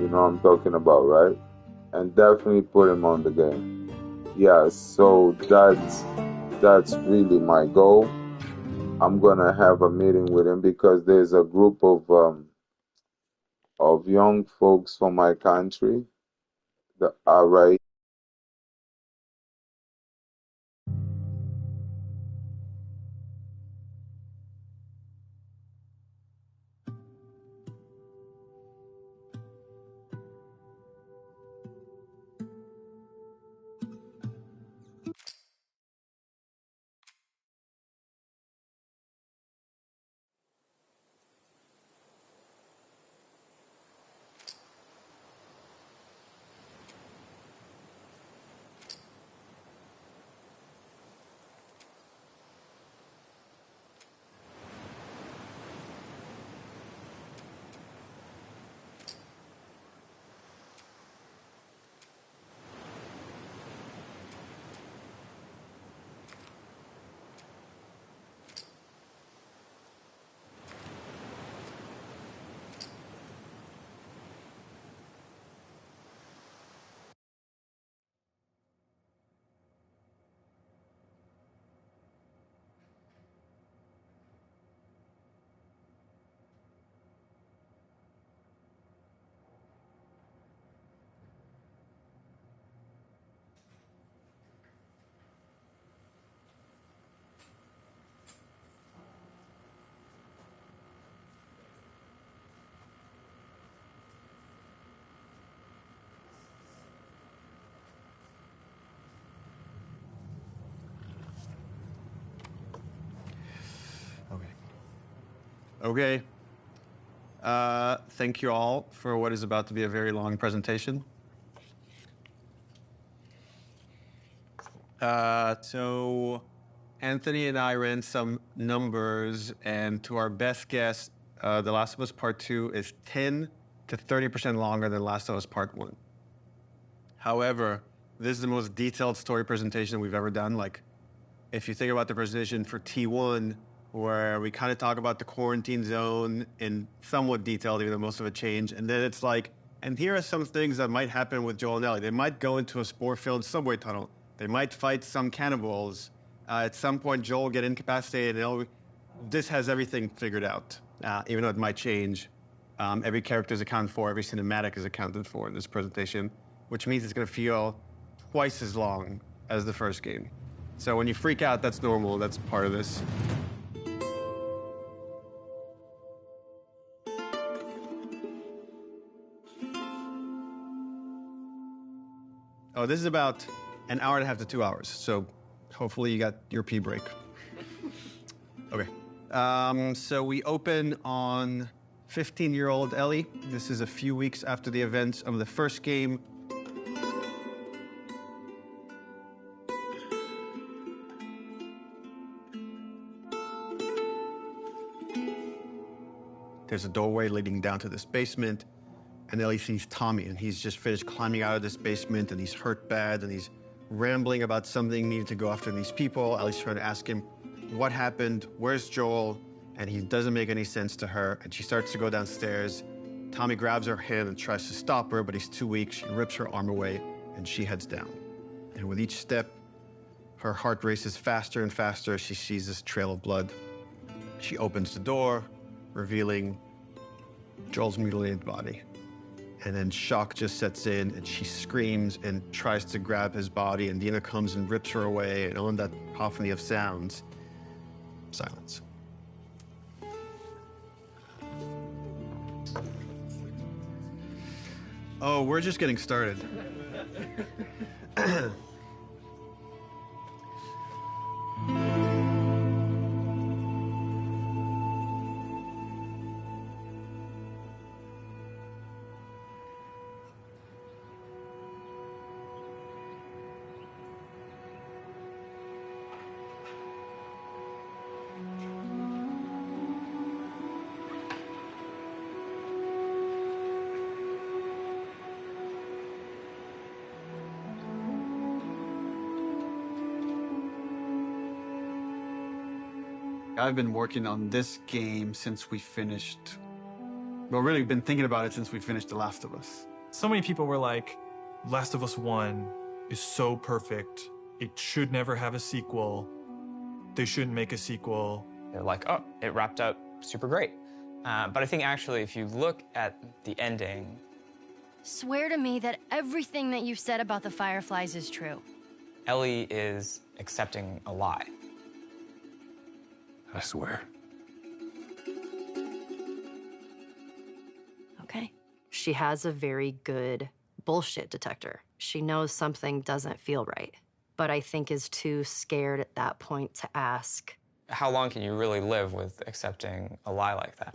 You know what I'm talking about, right? And definitely put him on the game. Yeah, so that's really my goal. I'm gonna have a meeting with him because there's a group of young folks from my country that are right. Okay. Okay. Thank you all for what is about to be a very long presentation. So Anthony and I ran some numbers, and to our best guess, The Last of Us Part 2 is 10 to 30% longer than Last of Us Part 1. However, this is the most detailed story presentation we've ever done. Like, if you think about the presentation for T1, where we kind of talk about the quarantine zone in somewhat detail, even though most of it changed, and then it's like, and here are some things that might happen with Joel and Ellie. They might go into a spore-filled subway tunnel. They might fight some cannibals. At some point, Joel will get incapacitated. And this has everything figured out, even though it might change. Every character is accounted for. Every cinematic is accounted for in this presentation, which means it's going to feel twice as long as the first game. So when you freak out, that's normal. That's part of this. Oh, this is about an hour and a half to 2 hours. So hopefully you got your pee break. Okay. So we open on 15-year-old Ellie. This is a few weeks after the events of the first game. There's a doorway leading down to this basement, and Ellie sees Tommy, and he's just finished climbing out of this basement, and he's hurt bad, and he's rambling about something needing to go after these people. Ellie's trying to ask him what happened, where's Joel, and he doesn't make any sense to her, and she starts to go downstairs. Tommy grabs her hand and tries to stop her, but he's too weak. She rips her arm away, and she heads down. And with each step, her heart races faster and faster as she sees this trail of blood. She opens the door, revealing Joel's mutilated body. And then shock just sets in, and she screams and tries to grab his body, and Dina comes and rips her away, and on that cacophony of sounds, silence. Oh, we're just getting started. I've been working on this game since we finished. Well, really, been thinking about it since we finished The Last of Us. So many people were like, Last of Us 1 is so perfect. It should never have a sequel. They shouldn't make a sequel. They're like, oh, it wrapped up super great. But I think actually, if you look at the ending... Swear to me that everything that you've said about the Fireflies is true. Ellie is accepting a lie. I swear. Okay. She has a very good bullshit detector. She knows something doesn't feel right, but I think is too scared at that point to ask. How long can you really live with accepting a lie like that?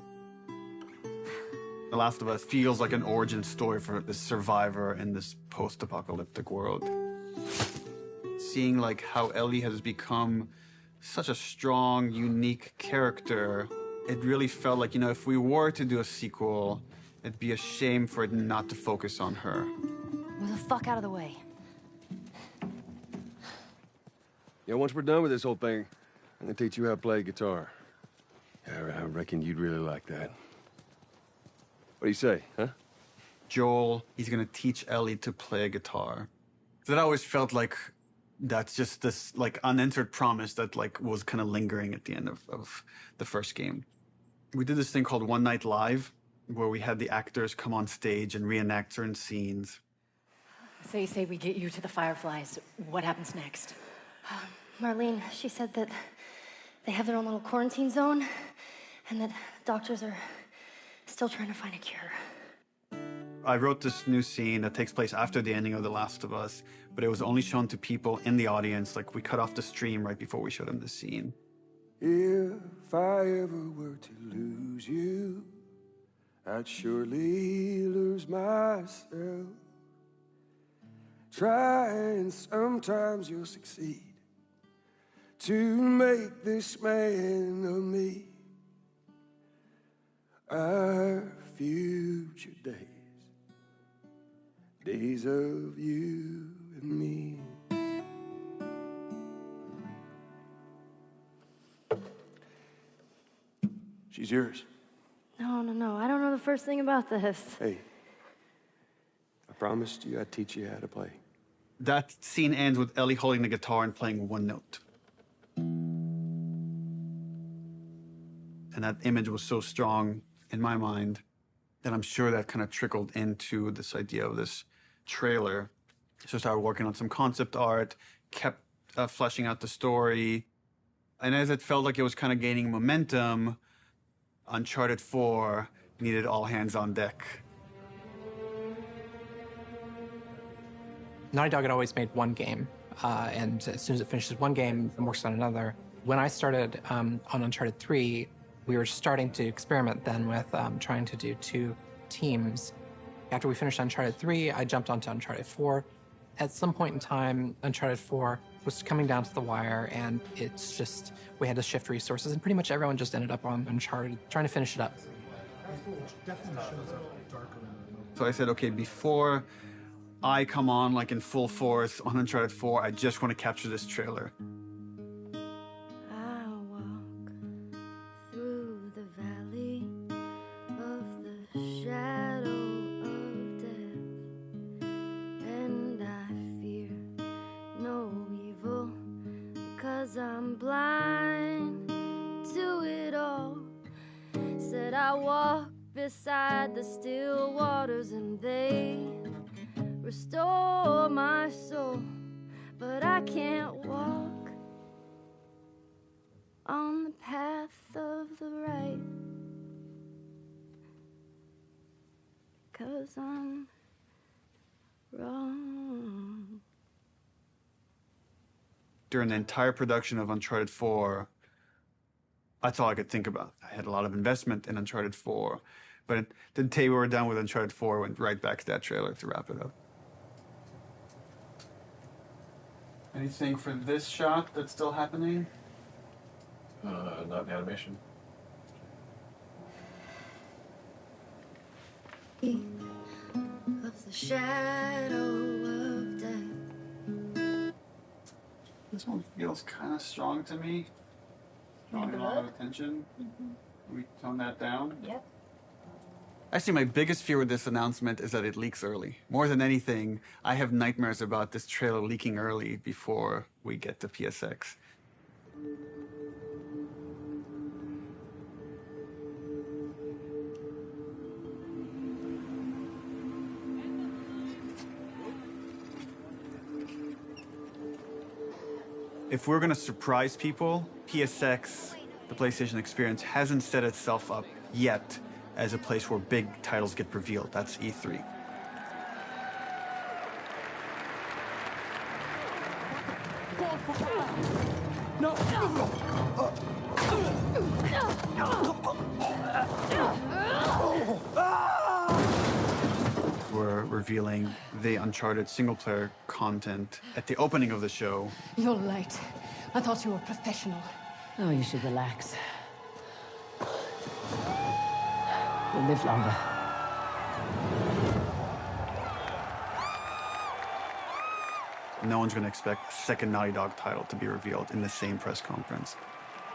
The Last of Us feels like an origin story for this survivor in this post-apocalyptic world. Seeing like how Ellie has become such a strong, unique character, it really felt like, you know, if we were to do a sequel, it'd be a shame for it not to focus on her. Move the fuck out of the way. Yeah, once we're done with this whole thing, I'm gonna teach you how to play guitar. I reckon you'd really like that. What do you say, huh? Joel, he's gonna teach Ellie to play guitar. That always felt like that's just this like unanswered promise that like was kind of lingering at the end of the first game. We did this thing called One Night Live, where we had the actors come on stage and reenact certain scenes. Say we get you to the Fireflies. What happens next? Marlene, she said that they have their own little quarantine zone and that doctors are still trying to find a cure. I wrote this new scene that takes place after the ending of The Last of Us, but it was only shown to people in the audience. Like, we cut off the stream right before we showed them the scene. If I ever were to lose you, I'd surely lose myself. Try and sometimes you'll succeed to make this man of me. Our future days of you and me. She's yours. No, I don't know the first thing about this. Hey, I promised you I'd teach you how to play. That scene ends with Ellie holding the guitar and playing one note. And that image was so strong in my mind that I'm sure that kind of trickled into this idea of this trailer. So I started working on some concept art, kept fleshing out the story. And as it felt like it was kind of gaining momentum, Uncharted 4 needed all hands on deck. Naughty Dog had always made one game, and as soon as it finishes one game, it works on another. When I started on Uncharted 3, we were starting to experiment then with trying to do 2 teams. After we finished Uncharted 3, I jumped onto Uncharted 4. At some point in time, Uncharted 4 was coming down to the wire, and it's just, we had to shift resources, and pretty much everyone just ended up on Uncharted, trying to finish it up. So I said, okay, before I come on like in full force on Uncharted 4, I just want to capture this trailer. I walk through the valley of the shadow of death, and I fear no evil, 'cause I'm blind to it all. Said I walk beside the still waters and they restore my soul, but I can't walk on the path of the right, 'cause I'm wrong. During the entire production of Uncharted 4, that's all I could think about. I had a lot of investment in Uncharted 4, but the day we were done with Uncharted 4, went right back to that trailer to wrap it up. Anything for this shot that's still happening? Not animation. Of the shadow of death. This one feels kind of strong to me. Drawing a lot of attention. Can we tone that down? Yep. Actually, my biggest fear with this announcement is that it leaks early. More than anything, I have nightmares about this trailer leaking early before we get to PSX. If we're gonna surprise people, PSX, the PlayStation Experience, hasn't set itself up yet as a place where big titles get revealed. That's E3. No. We're revealing the Uncharted single-player content at the opening of the show. You're late. I thought you were professional. Oh, you should relax. You'll live longer. No one's going to expect a second Naughty Dog title to be revealed in the same press conference.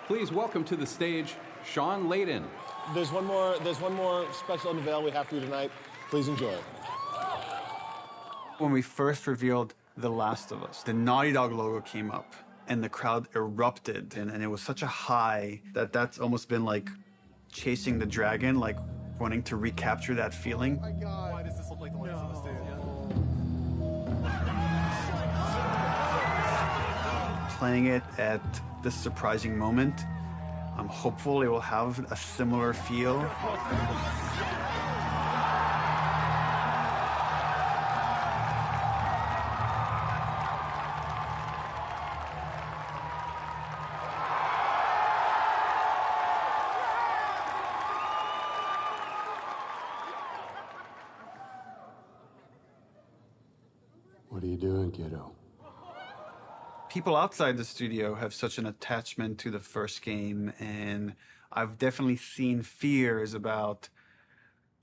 Please welcome to the stage, Sean Layden. There's one more special unveil we have for you tonight. Please enjoy it. When we first revealed The Last of Us, the Naughty Dog logo came up and the crowd erupted, and it was such a high that that's almost been like chasing the dragon, like wanting to recapture that feeling. Oh my God. Why does this look like the lights on the stage? Playing it at this surprising moment, I'm hopeful it will have a similar feel. What are you doing, kiddo? People outside the studio have such an attachment to the first game, and I've definitely seen fears about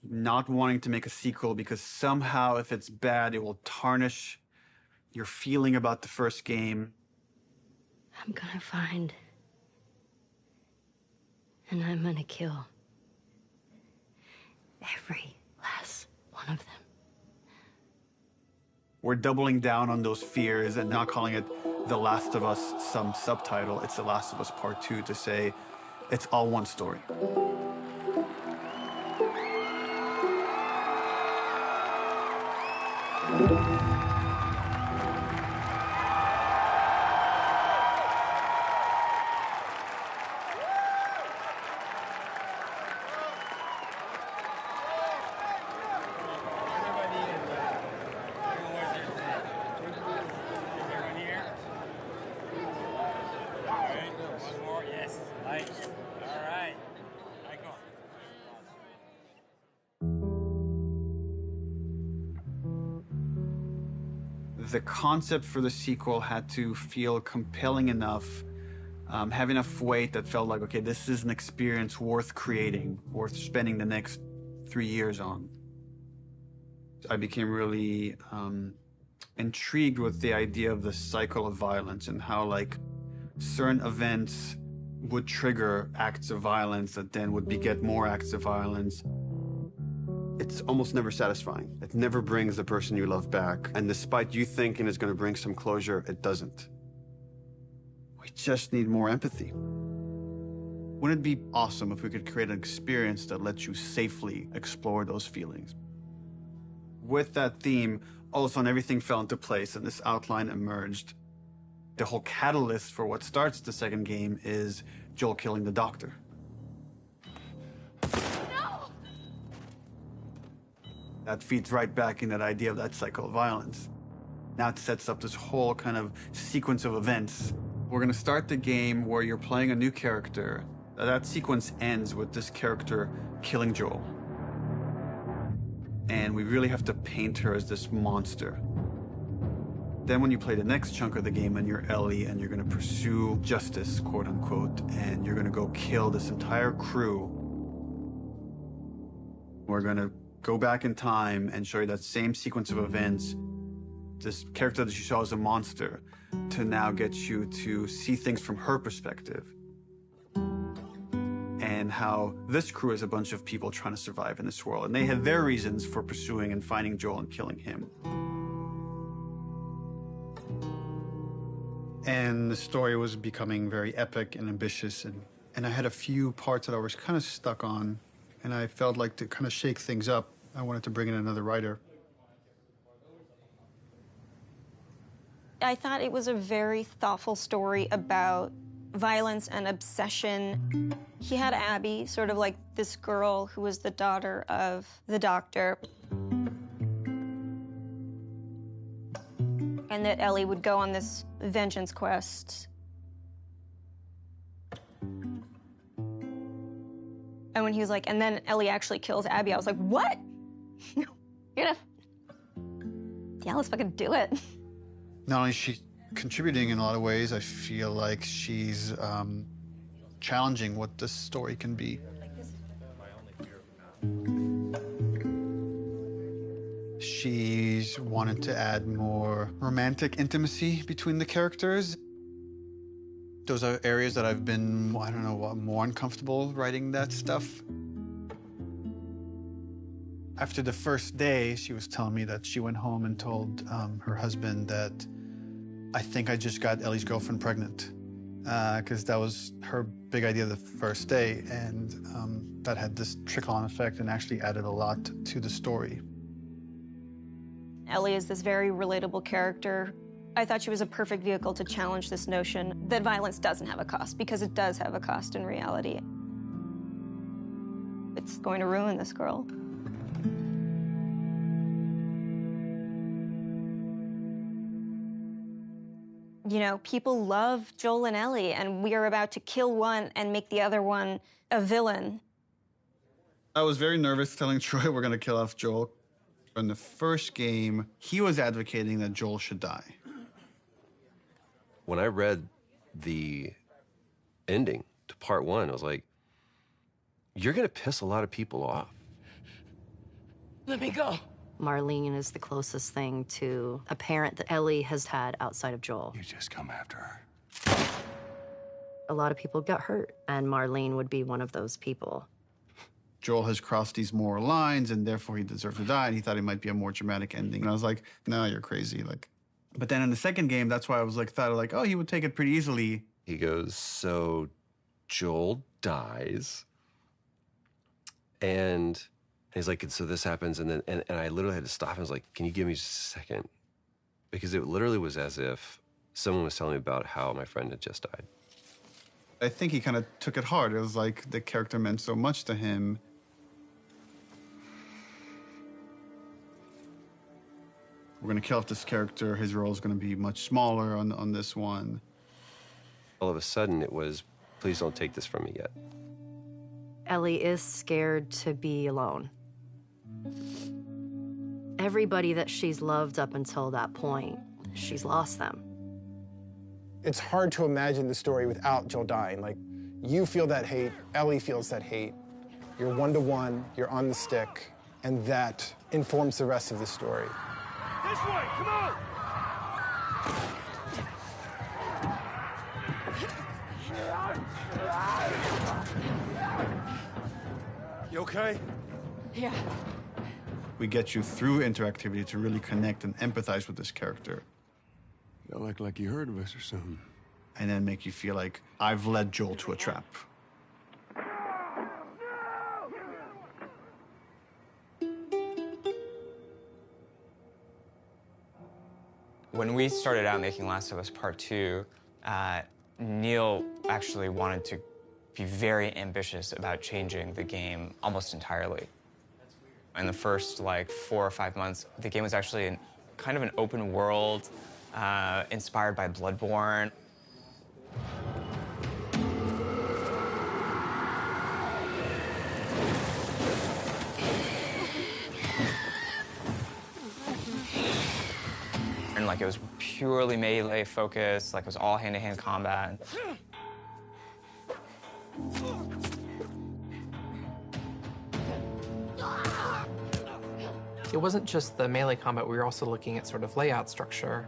not wanting to make a sequel because somehow if it's bad, it will tarnish your feeling about the first game. I'm gonna find. And I'm gonna kill. Every last one of them. We're doubling down on those fears and not calling it The Last of Us some subtitle. It's The Last of Us Part 2 to say it's all one story. The concept for the sequel had to feel compelling enough, have enough weight that felt like, okay, this is an experience worth creating, worth spending the next 3 years on. I became really intrigued with the idea of the cycle of violence and how, like, certain events would trigger acts of violence that then would beget more acts of violence. It's almost never satisfying. It never brings the person you love back. And despite you thinking it's going to bring some closure, it doesn't. We just need more empathy. Wouldn't it be awesome if we could create an experience that lets you safely explore those feelings? With that theme, all of a sudden everything fell into place and this outline emerged. The whole catalyst for what starts the second game is Joel killing the doctor. That feeds right back in that idea of that cycle of violence. Now it sets up this whole kind of sequence of events. We're gonna start the game where you're playing a new character. That sequence ends with this character killing Joel. And we really have to paint her as this monster. Then when you play the next chunk of the game and you're Ellie and you're gonna pursue justice, quote unquote, and you're gonna go kill this entire crew, we're gonna go back in time and show you that same sequence of events, this character that you saw as a monster, to now get you to see things from her perspective. And and how this crew is a bunch of people trying to survive in this world. And they had their reasons for pursuing and finding Joel and killing him. And the story was becoming very epic and ambitious. And I had a few parts that I was kind of stuck on. And I felt like to kind of shake things up, I wanted to bring in another writer. I thought it was a very thoughtful story about violence and obsession. He had Abby, sort of like this girl who was the daughter of the doctor. And that Ellie would go on this vengeance quest. And when he was like, and then Ellie actually kills Abby, I was like, what? You're gonna... Yeah, let's fucking do it. Not only is she contributing in a lot of ways, I feel like she's challenging what this story can be. She's wanted to add more romantic intimacy between the characters. Those are areas that I've been, I don't know, more uncomfortable writing that stuff. After the first day, she was telling me that she went home and told her husband that I think I just got Ellie's girlfriend pregnant, because that was her big idea the first day, and that had this trickle-on effect and actually added a lot to the story. Ellie is this very relatable character. I thought she was a perfect vehicle to challenge this notion that violence doesn't have a cost, because it does have a cost in reality. It's going to ruin this girl. You know, people love Joel and Ellie, and we are about to kill one and make the other one a villain. I was very nervous telling Troy we're going to kill off Joel. In the first game, he was advocating that Joel should die. When I read the ending to part 1, I was like, you're going to piss a lot of people off. Let me go. Marlene is the closest thing to a parent that Ellie has had outside of Joel. You just come after her. A lot of people got hurt, and Marlene would be one of those people. Joel has crossed these moral lines, and therefore he deserves to die, and he thought it might be a more dramatic ending. And I was like, no, you're crazy. But then in the second game, that's why I was thought oh, he would take it pretty easily. He goes, so Joel dies, and he's like, so this happens, and then and I literally had to stop. I was like, can you give me just a second? Because it literally was as if someone was telling me about how my friend had just died. I think he kind of took it hard. It was like the character meant so much to him. We're going to kill off this character. His role is going to be much smaller on this one. All of a sudden, it was, please don't take this from me yet. Ellie is scared to be alone. Everybody that she's loved up until that point, she's lost them. It's hard to imagine the story without Joel dying. Like, you feel that hate, Ellie feels that hate. You're one-to-one, you're on the stick, and that informs the rest of the story. This way, come on! You okay? Yeah. We get you through interactivity to really connect and empathize with this character. Y'all act like you heard of us or something. And then make you feel like I've led Joel to a trap. When we started out making Last of Us Part 2, Neil actually wanted to be very ambitious about changing the game almost entirely. In the first 4 or 5 months, the game was actually kind of an open world, inspired by Bloodborne. And it was purely melee focused, it was all hand-to-hand combat. It wasn't just the melee combat, we were also looking at sort of layout structure.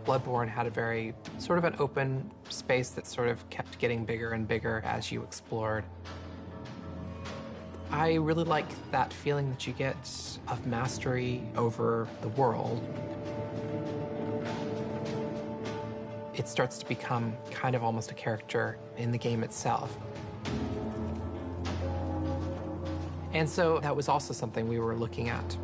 Bloodborne had a very sort of an open space that sort of kept getting bigger and bigger as you explored. I really like that feeling that you get of mastery over the world. It starts to become kind of almost a character in the game itself. And so that was also something we were looking at.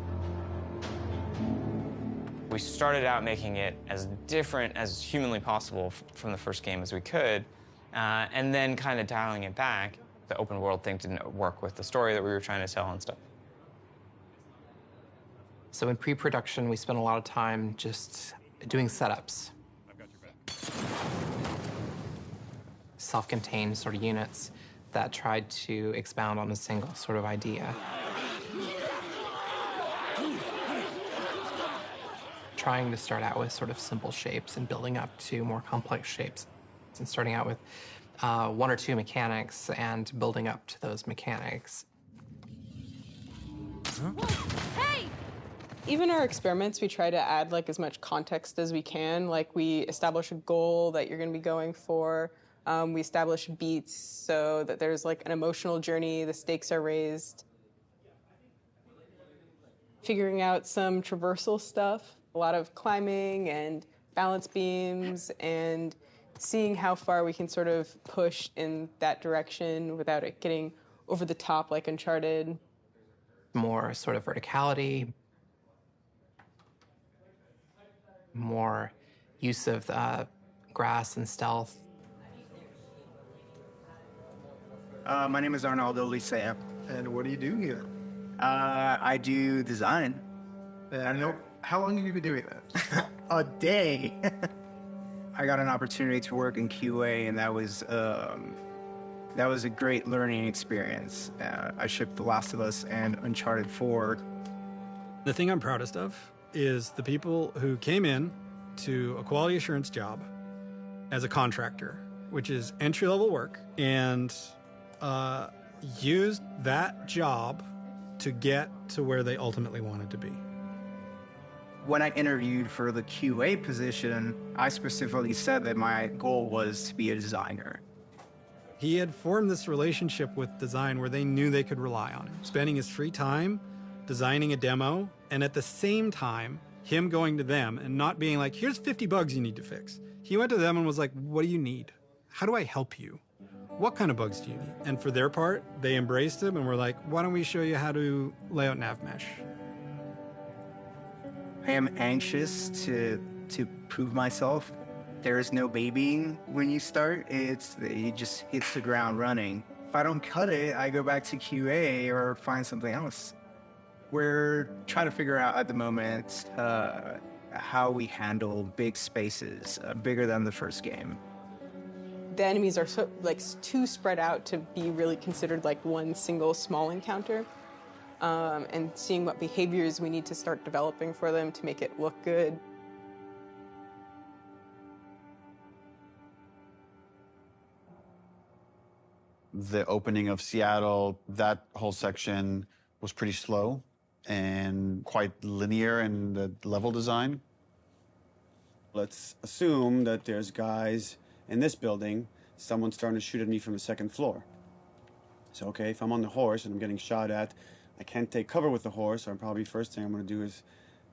We started out making it as different as humanly possible from the first game as we could, and then kind of dialing it back. The open world thing didn't work with the story that we were trying to tell and stuff. So in pre-production, we spent a lot of time just doing setups. I've got your back. Self-contained sort of units that tried to expound on a single sort of idea. Trying to start out with sort of simple shapes and building up to more complex shapes. And starting out with one or two mechanics and building up to those mechanics. Hey! Even our experiments, we try to add like as much context as we can. Like we establish a goal that you're going to be going for. We establish beats so that there's like an emotional journey, the stakes are raised. Figuring out some traversal stuff, a lot of climbing and balance beams and seeing how far we can sort of push in that direction without it getting over the top like Uncharted. More sort of verticality, more use of grass and stealth. My name is Arnaldo Licea. And what do you do here? I do design. I know. How long have you been doing that? A day. I got an opportunity to work in QA, and that was a great learning experience. I shipped The Last of Us and Uncharted 4. The thing I'm proudest of is the people who came in to a quality assurance job as a contractor, which is entry-level work, and used that job to get to where they ultimately wanted to be. When I interviewed for the QA position, I specifically said that my goal was to be a designer. He had formed this relationship with design where they knew they could rely on him, spending his free time designing a demo, and at the same time, him going to them and not being like, here's 50 bugs you need to fix. He went to them and was like, what do you need? How do I help you? What kind of bugs do you need? And for their part, they embraced him and were like, why don't we show you how to lay out nav mesh? I am anxious to prove myself. There is no babying when you start. You just hit the ground running. If I don't cut it, I go back to QA or find something else. We're trying to figure out at the moment how we handle big spaces, bigger than the first game. The enemies are so like too spread out to be really considered like one single small encounter. And seeing what behaviors we need to start developing for them to make it look good. The opening of Seattle, that whole section was pretty slow and quite linear in the level design. Let's assume that there's guys in this building, someone's starting to shoot at me from the second floor. So, okay, if I'm on the horse and I'm getting shot at, I can't take cover with the horse, so probably first thing I'm going to do is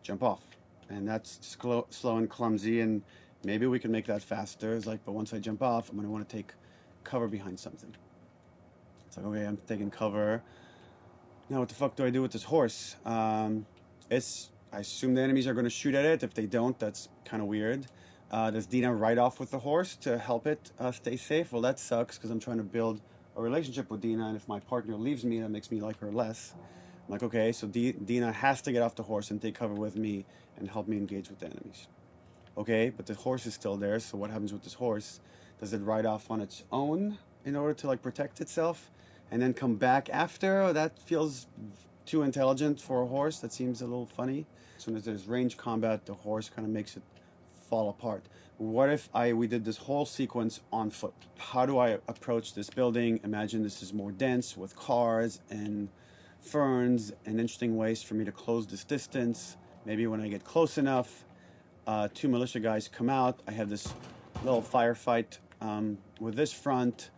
jump off. And that's slow and clumsy, and maybe we can make that faster. It's like, but once I jump off, I'm going to want to take cover behind something. It's like, okay, I'm taking cover. Now what the fuck do I do with this horse? I assume the enemies are going to shoot at it. If they don't, that's kind of weird. Does Dina ride off with the horse to help it stay safe? Well, that sucks, because I'm trying to build a relationship with Dina, and if my partner leaves me, that makes me like her less. I'm like, okay, so Dina has to get off the horse and take cover with me and help me engage with the enemies. Okay, but the horse is still there, so what happens with this horse? Does it ride off on its own in order to like protect itself and then come back after? Oh, that feels too intelligent for a horse. That seems a little funny. As soon as there's range combat, the horse kind of makes it fall apart. What if we did this whole sequence on foot? How do I approach this building? Imagine this is more dense with cars and ferns and interesting ways for me to close this distance. Maybe when I get close enough, two militia guys come out. I have this little firefight with this front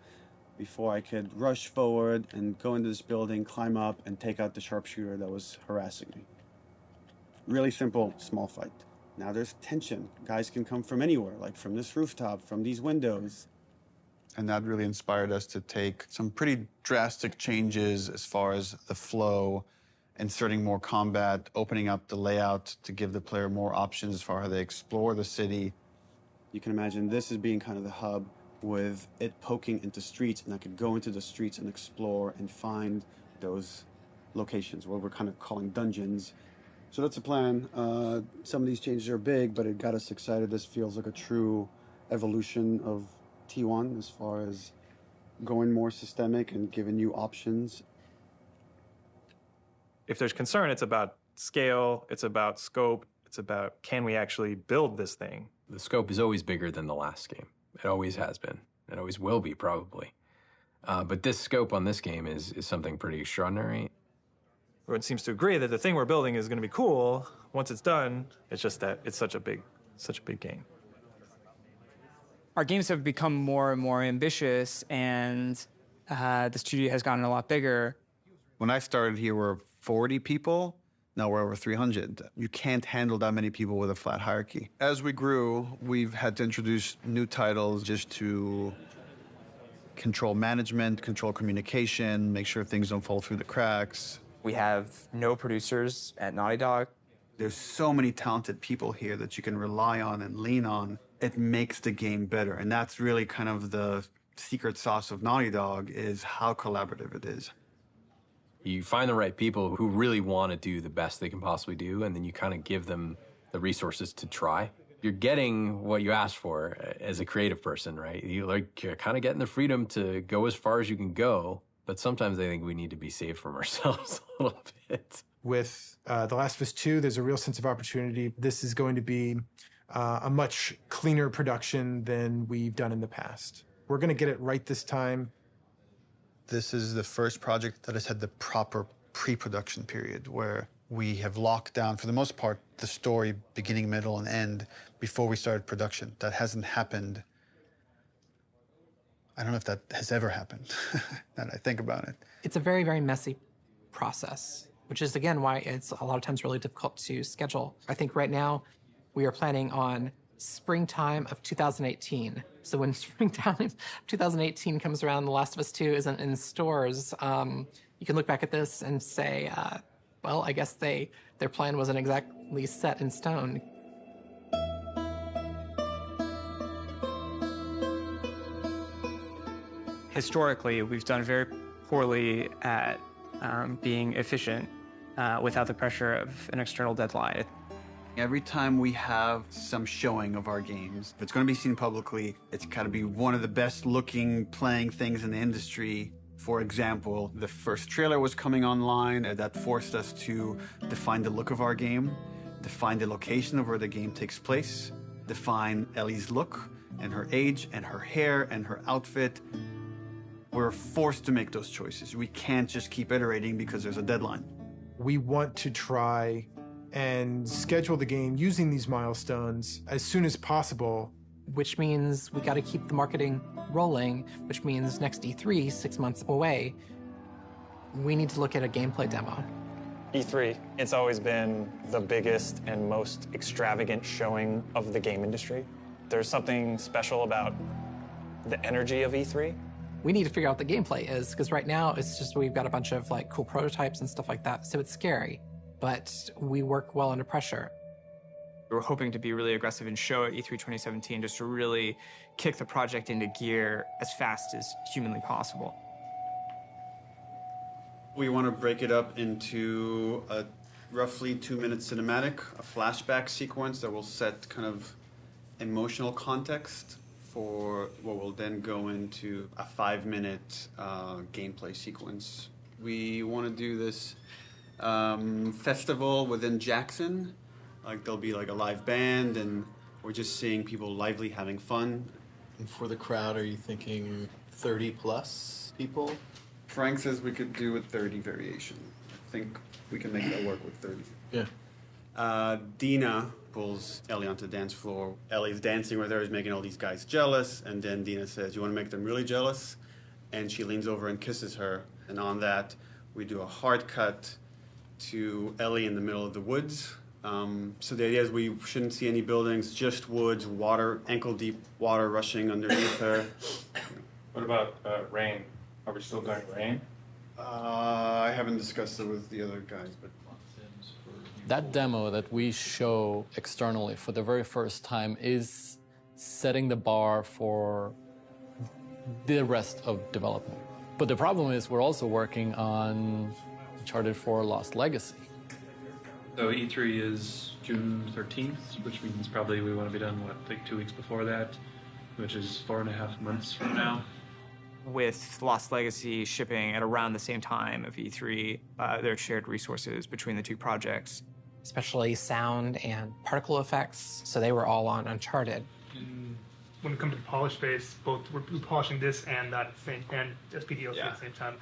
before I could rush forward and go into this building, climb up, and take out the sharpshooter that was harassing me. Really simple, small fight. Now there's tension. Guys can come from anywhere, like from this rooftop, from these windows. And that really inspired us to take some pretty drastic changes as far as the flow, inserting more combat, opening up the layout to give the player more options as far as how they explore the city. You can imagine this as being kind of the hub with it poking into streets, and I could go into the streets and explore and find those locations, what we're kind of calling dungeons. So that's the plan. Some of these changes are big, but it got us excited. This feels like a true evolution of T1 as far as going more systemic and giving you options. If there's concern, it's about scale, it's about scope, it's about can we actually build this thing? The scope is always bigger than the last game. It always has been. It always will be, probably. But this scope on this game is something pretty extraordinary. Everyone seems to agree that the thing we're building is going to be cool. Once it's done, it's just that it's such a big game. Our games have become more and more ambitious, and the studio has gotten a lot bigger. When I started here, we were 40 people. Now we're over 300. You can't handle that many people with a flat hierarchy. As we grew, we've had to introduce new titles just to control management, control communication, make sure things don't fall through the cracks. We have no producers at Naughty Dog. There's so many talented people here that you can rely on and lean on. It makes the game better. And that's really kind of the secret sauce of Naughty Dog, is how collaborative it is. You find the right people who really want to do the best they can possibly do, and then you kind of give them the resources to try. You're getting what you asked for as a creative person, right? You're kind of getting the freedom to go as far as you can go, but sometimes I think we need to be safe from ourselves a little bit. With The Last of Us 2, there's a real sense of opportunity. This is going to be a much cleaner production than we've done in the past. We're going to get it right this time. This is the first project that has had the proper pre-production period, where we have locked down, for the most part, the story, beginning, middle, and end, before we started production. That hasn't happened. I don't know if that has ever happened, now that I think about it. It's a very, very messy process, which is, again, why it's a lot of times really difficult to schedule. I think right now we are planning on springtime of 2018. So when springtime of 2018 comes around, The Last of Us 2 isn't in stores, you can look back at this and say, well, I guess their plan wasn't exactly set in stone. Historically, we've done very poorly at being efficient without the pressure of an external deadline. Every time we have some showing of our games, if it's going to be seen publicly, it's got to be one of the best looking playing things in the industry. For example, the first trailer was coming online, and that forced us to define the look of our game, define the location of where the game takes place, define Ellie's look and her age and her hair and her outfit. We're forced to make those choices. We can't just keep iterating because there's a deadline. We want to try and schedule the game using these milestones as soon as possible. Which means we got to keep the marketing rolling, which means next E3, 6 months away, we need to look at a gameplay demo. E3, it's always been the biggest and most extravagant showing of the game industry. There's something special about the energy of E3. We need to figure out what the gameplay is, because right now it's just we've got a bunch of like cool prototypes and stuff like that, so it's scary. But we work well under pressure. We're hoping to be really aggressive and show at E3 2017 just to really kick the project into gear as fast as humanly possible. We want to break it up into a roughly 2-minute cinematic, a flashback sequence that will set kind of emotional context for what will then go into a 5-minute gameplay sequence. We want to do this festival within Jackson. Like there'll be like a live band, and we're just seeing people lively having fun. And for the crowd, are you thinking 30 plus people? Frank says we could do a 30 variation. I think we can make that work with 30. Yeah. Dina pulls Ellie onto the dance floor. Ellie's dancing with her, is making all these guys jealous, and then Dina says, "You want to make them really jealous?" And she leans over and kisses her. And on that, we do a hard cut to Ellie in the middle of the woods. So the idea is we shouldn't see any buildings, just woods, water, ankle-deep water rushing underneath her. What about rain? Are we still doing rain? I haven't discussed it with the other guys, but... That demo that we show externally for the very first time is setting the bar for the rest of development. But the problem is we're also working on Uncharted 4 Lost Legacy. So E3 is June 13th, which means probably we want to be done, like 2 weeks before that, which is 4.5 months from now. With Lost Legacy shipping at around the same time of E3, there are shared resources between the two projects. Especially sound and particle effects, so they were all on Uncharted. When it comes to the polish phase, both we're polishing this and that at the same and SPDLC at the same time.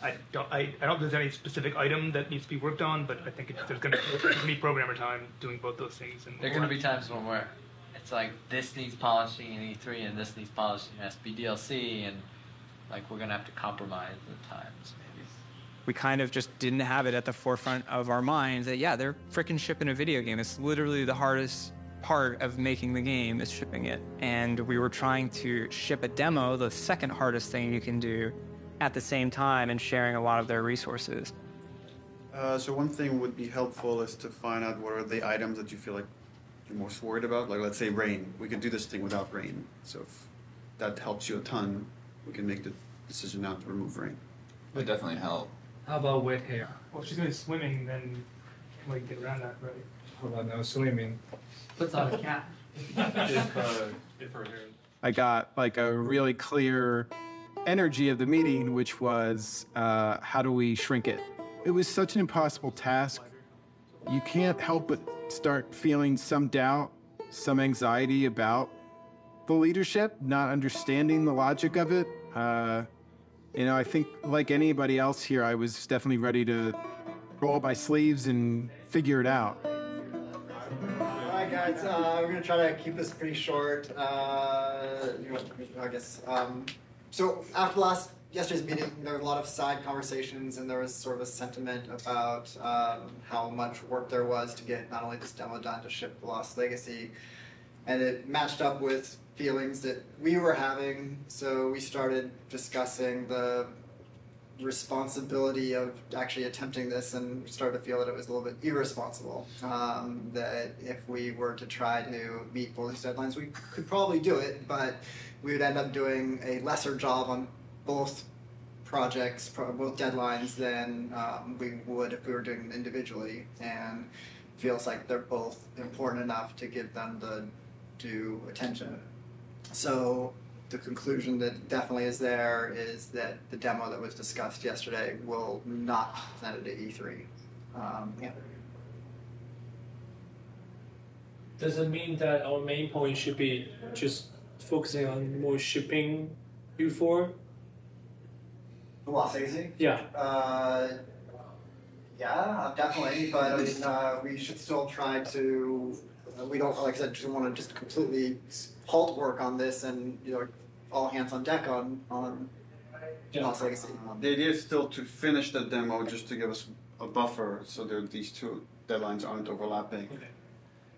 I don't think there's any specific item that needs to be worked on, but I think there's going to be programmer time doing both those things. And there are going to be times when it's like this needs polishing in E3 and this needs polishing in SPDLC, and like we're going to have to compromise at times maybe. We kind of just didn't have it at the forefront of our minds that, yeah, they're frickin' shipping a video game. It's literally the hardest part of making the game is shipping it. And we were trying to ship a demo, the second hardest thing you can do, at the same time and sharing a lot of their resources. So one thing would be helpful is to find out what are the items that you feel like you're most worried about. Like, let's say rain. We could do this thing without rain. So if that helps you a ton, we can make the decision not to remove rain. It would definitely help. How about wet hair? Well, if she's going swimming, then we can get around that, right? How about no swimming? Puts on a cap. If her hair. I got like a really clear energy of the meeting, which was how do we shrink it? It was such an impossible task. You can't help but start feeling some doubt, some anxiety about the leadership, not understanding the logic of it. I think like anybody else here, I was definitely ready to roll up my sleeves and figure it out. All right, guys, we're gonna try to keep this pretty short. I guess. So after yesterday's meeting, there were a lot of side conversations, and there was sort of a sentiment about how much work there was to get not only this demo done to ship Lost Legacy, and it matched up with feelings that we were having, so we started discussing the responsibility of actually attempting this and started to feel that it was a little bit irresponsible. That if we were to try to meet both these deadlines, we could probably do it, but we would end up doing a lesser job on both projects, both deadlines, than we would if we were doing them individually. And it feels like they're both important enough to give them the due attention. So the conclusion that definitely is there is that the demo that was discussed yesterday will not be presented at E3. Does it mean that our main point should be just focusing on more shipping before? The Lost Legacy? Yeah. Yeah, definitely. But I mean, we should still try to. We don't, like I said, just want to just completely halt work on this and all hands on deck on Lost Legacy. The idea is still to finish the demo just to give us a buffer so that these two deadlines aren't overlapping. Okay.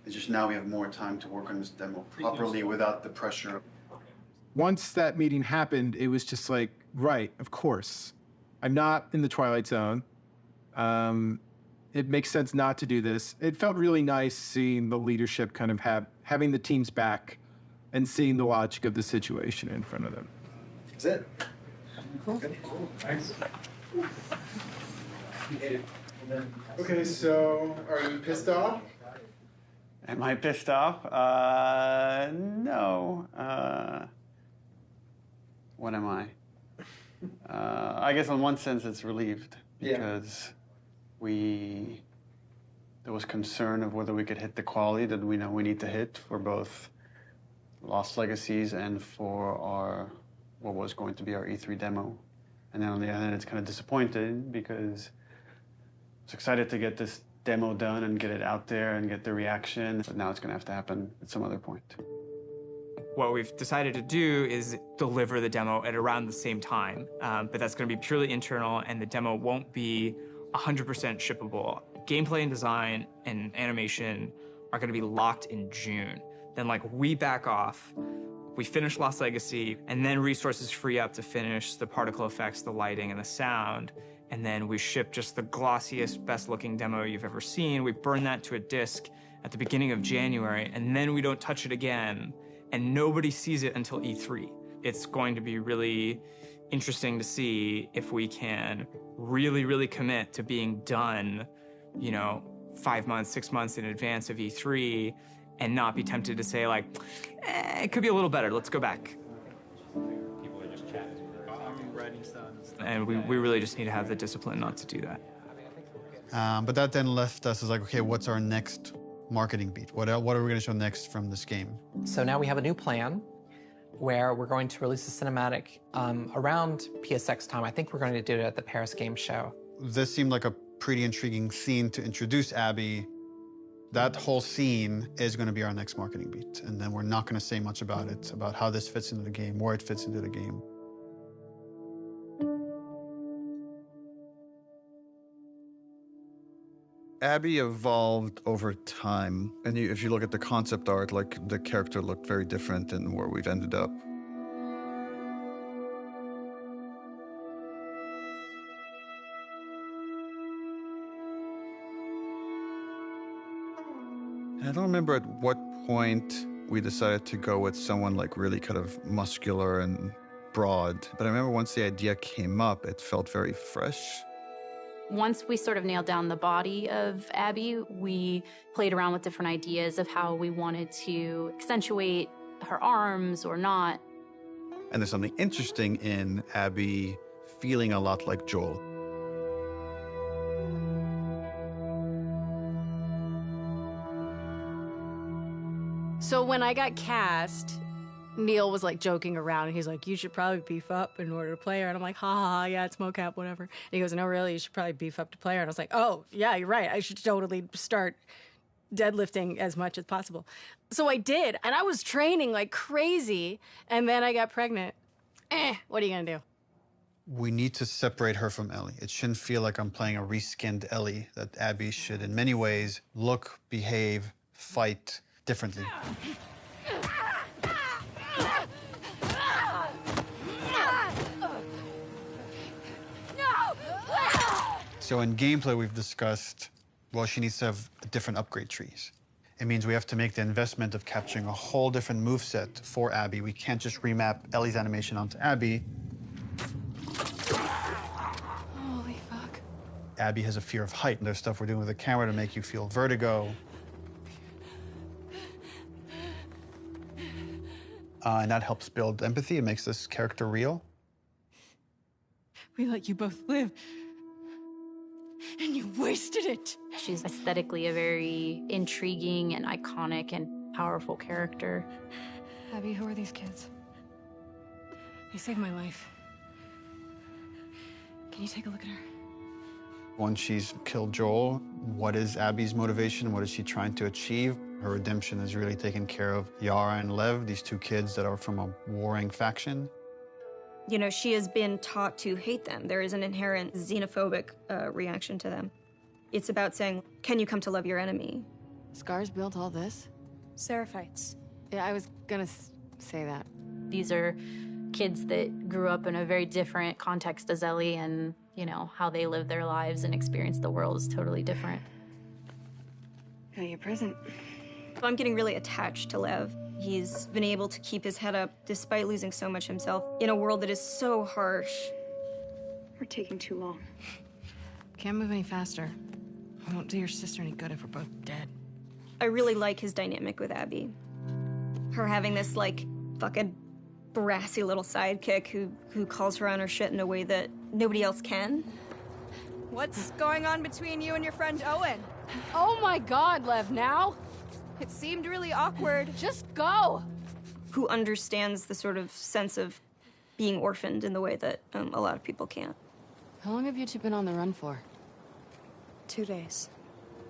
It's just now we have more time to work on this demo properly without the pressure. Once that meeting happened, it was just like, right, of course. I'm not in the Twilight Zone. It makes sense not to do this. It felt really nice seeing the leadership kind of having the teams back and seeing the logic of the situation in front of them. That's it. Cool. Thanks. Okay, so are you pissed off? Am I pissed off? No. What am I? I guess in one sense it's relieved because there was concern of whether we could hit the quality that we know we need to hit for both Lost Legacies and for what was going to be our E3 demo. And then on the other hand, it's kind of disappointed because I was excited to get this demo done and get it out there and get the reaction. But now it's going to have to happen at some other point. What we've decided to do is deliver the demo at around the same time, but that's going to be purely internal, and the demo won't be 100% shippable. Gameplay and design and animation are going to be locked in June. Then, like, we back off, we finish Lost Legacy, and then resources free up to finish the particle effects, the lighting, and the sound. And then we ship just the glossiest, best-looking demo you've ever seen. We burn that to a disc at the beginning of January, and then we don't touch it again. And nobody sees it until E3. It's going to be really interesting to see if we can really, really commit to being done, 5 months, 6 months in advance of E3, and not be tempted to say, like, it could be a little better, let's go back. People are just chatting. Writing stuff. And we really just need to have the discipline not to do that. But that then left us as like, okay, what's our next marketing beat? What are we going to show next from this game? So now we have a new plan where we're going to release a cinematic around PSX time. I think we're going to do it at the Paris Game Show. This seemed like a pretty intriguing scene to introduce Abby. That whole scene is going to be our next marketing beat. And then we're not going to say much about it, about how this fits into the game, where it fits into the game. Abby evolved over time. And if you look at the concept art, like, the character looked very different than where we've ended up. I don't remember at what point we decided to go with someone like really kind of muscular and broad. But I remember once the idea came up, it felt very fresh. Once we sort of nailed down the body of Abby, we played around with different ideas of how we wanted to accentuate her arms or not. And there's something interesting in Abby feeling a lot like Joel. So when I got cast, Neil was like joking around, and he's like, "You should probably beef up in order to play her." And I'm like, "Ha ha, yeah, it's mocap, whatever." And he goes, "No, really, you should probably beef up to play her." And I was like, "Oh, yeah, you're right. I should totally start deadlifting as much as possible." So I did, and I was training like crazy, and then I got pregnant. What are you gonna do? We need to separate her from Ellie. It shouldn't feel like I'm playing a reskinned Ellie, that Abby should, in many ways, look, behave, fight differently. So in gameplay, we've discussed, well, she needs to have different upgrade trees. It means we have to make the investment of capturing a whole different moveset for Abby. We can't just remap Ellie's animation onto Abby. Holy fuck. Abby has a fear of height, and there's stuff we're doing with the camera to make you feel vertigo. And that helps build empathy. It makes this character real. We let you both live, and you wasted it. She's aesthetically a very intriguing and iconic and powerful character. Abby, who are these kids? They saved my life. Can you take a look at her? Once she's killed Joel, what is Abby's motivation? What is she trying to achieve? Her redemption is really taking care of Yara and Lev, these two kids that are from a warring faction. You know, she has been taught to hate them. There is an inherent xenophobic reaction to them. It's about saying, can you come to love your enemy? Scars built all this? Seraphites. Yeah, I was gonna say that. These are kids that grew up in a very different context as Ellie, and, how they live their lives and experience the world is totally different. Got your present. I'm getting really attached to Lev. He's been able to keep his head up despite losing so much himself in a world that is so harsh. We're taking too long. Can't move any faster. I won't do your sister any good if we're both dead. I really like his dynamic with Abby. Her having this, fucking brassy little sidekick who calls her on her shit in a way that nobody else can. What's going on between you and your friend Owen? Oh my God, Lev, now? It seemed really awkward. Just go! Who understands the sort of sense of being orphaned in the way that a lot of people can't. How long have you two been on the run for? 2 days.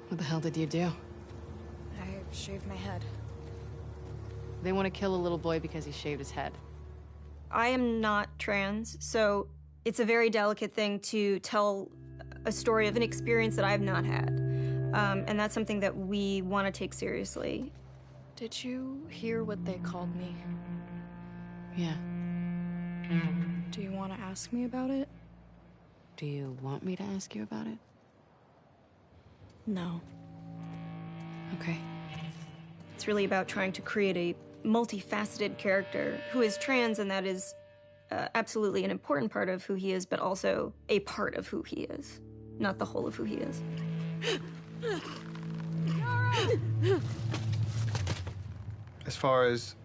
What the hell did you do? I shaved my head. They want to kill a little boy because he shaved his head. I am not trans, so it's a very delicate thing to tell a story of an experience that I've not had. And that's something that we want to take seriously. Did you hear what they called me? Yeah. Do you want to ask me about it? Do you want me to ask you about it? No. Okay. It's really about trying to create a multifaceted character who is trans, and that is absolutely an important part of who he is, but also a part of who he is, not the whole of who he is. As far as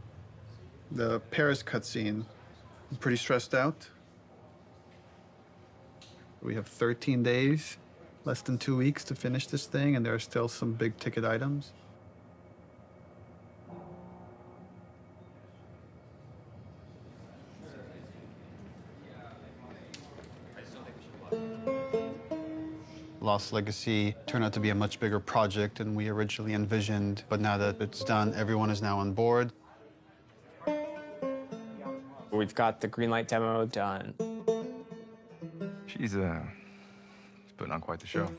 the Paris cutscene, I'm pretty stressed out. We have 13 days, less than 2 weeks to finish this thing, and there are still some big ticket items. Lost Legacy turned out to be a much bigger project than we originally envisioned, but now that it's done, everyone is now on board. We've got the Greenlight demo done. She's putting on quite the show.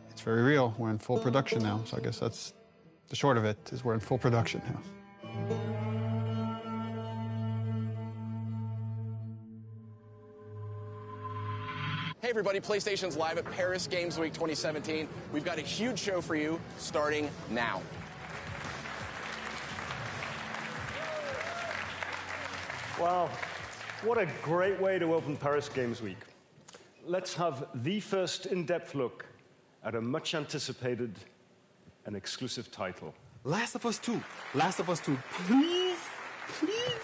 It's very real. We're in full production now, so I guess that's the short of it, is we're in full production now. Hey everybody, PlayStation's live at Paris Games Week 2017. We've got a huge show for you starting now. Wow, what a great way to open Paris Games Week. Let's have the first in-depth look at a much-anticipated and exclusive title. Last of Us 2. Last of Us 2. Please, please.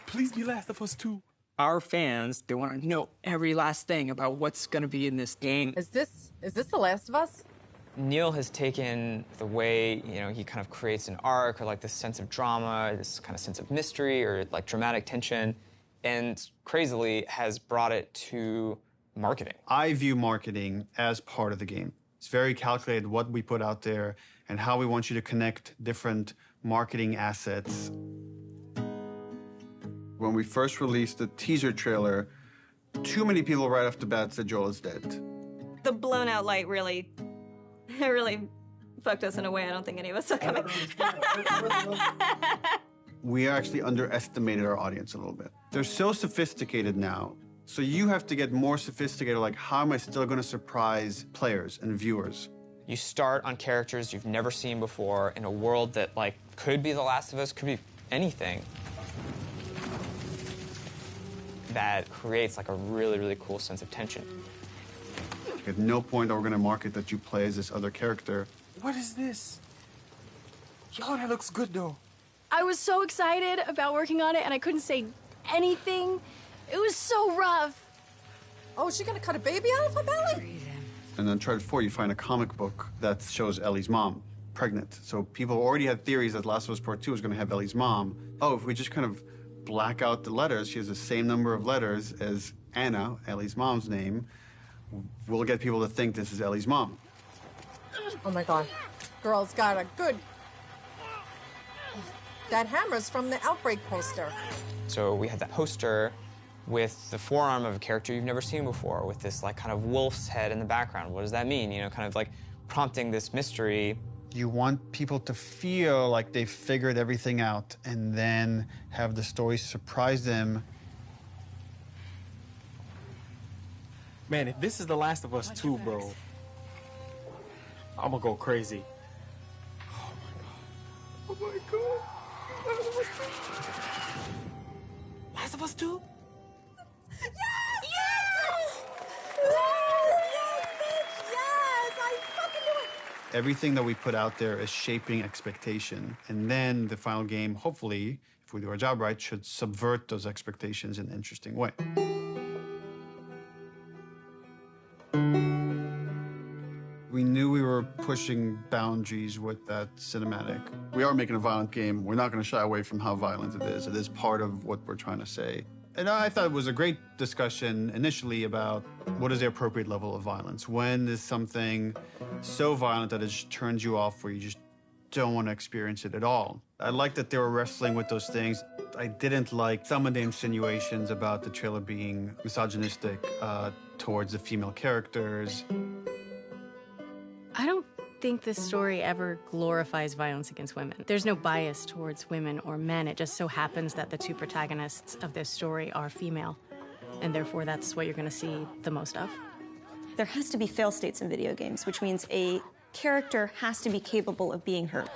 Please be Last of Us 2. Our fans, they want to know every last thing about what's going to be in this game. Is this The Last of Us? Neil has taken the way, he kind of creates an arc or like this sense of drama, this kind of sense of mystery or like dramatic tension, and crazily has brought it to marketing. I view marketing as part of the game. It's very calculated what we put out there and how we want you to connect different marketing assets. When we first released the teaser trailer, too many people right off the bat said Joel is dead. The blown out light really fucked us in a way I don't think any of us saw coming. We actually underestimated our audience a little bit. They're so sophisticated now, so you have to get more sophisticated, like how am I still gonna surprise players and viewers? You start on characters you've never seen before in a world that could be The Last of Us, could be anything. That creates a really, really cool sense of tension. At no point are we gonna market that you play as this other character. What is this? Yo, that looks good though. I was so excited about working on it and I couldn't say anything. It was so rough. Oh, is she gonna cut a baby out of her belly? And then Uncharted 4, you find a comic book that shows Ellie's mom pregnant. So people already had theories that Last of Us Part 2 was gonna have Ellie's mom. Oh, if we just kind of black out the letters, she has the same number of letters as Anna, Ellie's mom's name, we'll get people to think this is Ellie's mom. Oh my God. Girl's got a good... That hammer's from the Outbreak poster. So we had that poster with the forearm of a character you've never seen before, with this kind of wolf's head in the background. What does that mean? Kind of prompting this mystery. You want people to feel like they figured everything out and then have the story surprise them. Man, if this is The Last of Us 2, bro, I'm gonna go crazy. Oh my God. Last of Us 2? Yes! Yes! Yes, bitch! Yes! I fucking knew it! Everything that we put out there is shaping expectation. And then the final game, hopefully, if we do our job right, should subvert those expectations in an interesting way. We knew we were pushing boundaries with that cinematic. We are making a violent game. We're not going to shy away from how violent it is. It is part of what we're trying to say. And I thought it was a great discussion initially about what is the appropriate level of violence. When is something so violent that it just turns you off where you just don't want to experience it at all? I liked that they were wrestling with those things. I didn't like some of the insinuations about the trailer being misogynistic towards the female characters. I don't think this story ever glorifies violence against women. There's no bias towards women or men. It just so happens that the two protagonists of this story are female, and therefore that's what you're going to see the most of. There has to be fail states in video games, which means a character has to be capable of being hurt.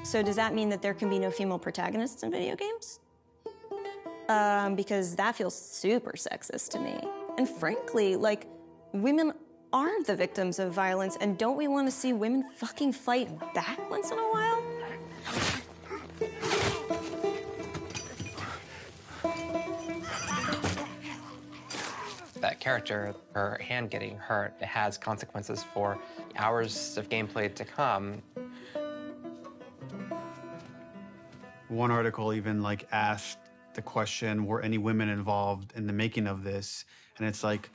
So does that mean that there can be no female protagonists in video games? Because that feels super sexist to me. And frankly, like, women are the victims of violence, and don't we want to see women fucking fight back once in a while? That character, her hand getting hurt, it has consequences for hours of gameplay to come. One article even like asked the question, were any women involved in the making of this? And it's like,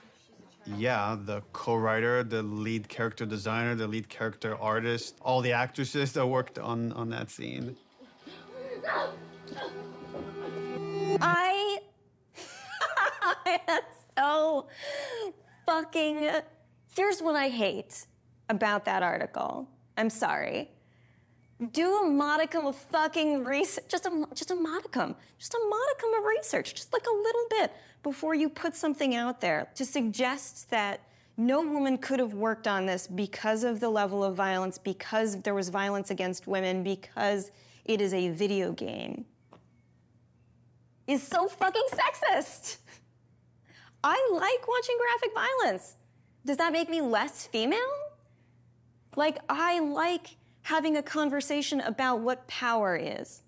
yeah, the co-writer, the lead character designer, the lead character artist, all the actresses that worked on that scene. That's so fucking... Here's what I hate about that article. I'm sorry. Do a modicum of fucking research, just a modicum of research, just like a little bit, before you put something out there to suggest that no woman could have worked on this because of the level of violence, because there was violence against women, because it is a video game, is so fucking sexist. I like watching graphic violence. Does that make me less female? Like, I like having a conversation about what power is.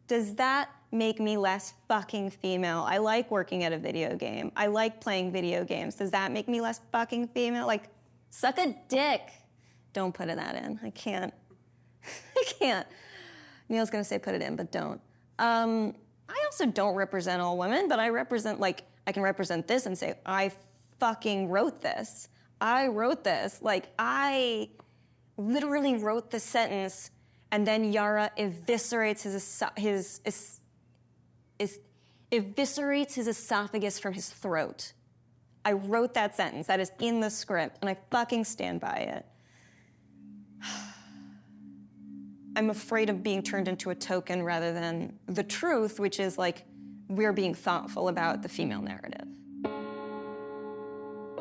Does that make me less fucking female? I like working at a video game. I like playing video games. Does that make me less fucking female? Like, suck a dick. Don't put that in. I can't. I can't. Neil's gonna say put it in, but don't. I also don't represent all women, but I represent, like, I can represent this and say, I fucking wrote this. I wrote this. Like, I literally wrote the sentence, and then Yara eviscerates eviscerates his esophagus from his throat. I wrote that sentence. That is in the script, and I fucking stand by it. I'm afraid of being turned into a token rather than the truth, which is like, we're being thoughtful about the female narrative.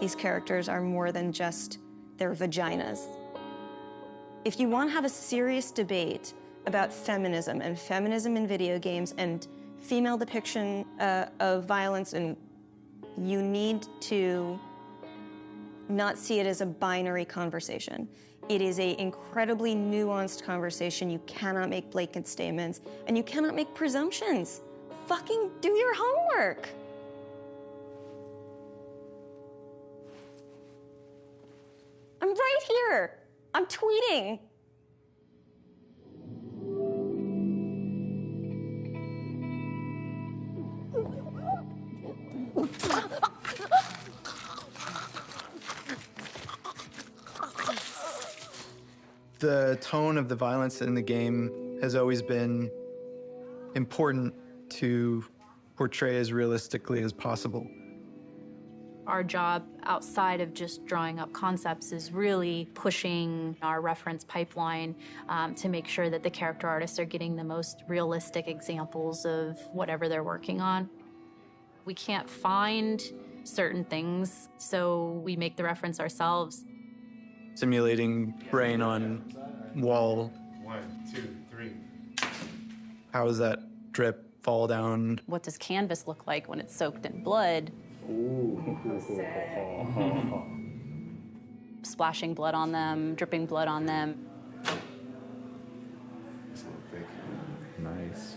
These characters are more than just their vaginas. If you want to have a serious debate about feminism and feminism in video games and female depiction of violence, and you need to not see it as a binary conversation. It is an incredibly nuanced conversation. You cannot make blatant statements, and you cannot make presumptions. Fucking do your homework. I'm right here. I'm tweeting. The tone of the violence in the game has always been important to portray as realistically as possible. Our job outside of just drawing up concepts is really pushing our reference pipeline to make sure that the character artists are getting the most realistic examples of whatever they're working on. We can't find certain things, so we make the reference ourselves. Simulating brain on wall. 1, 2, 3. How does that drip fall down? What does canvas look like when it's soaked in blood? Splashing blood on them, dripping blood on them. Nice.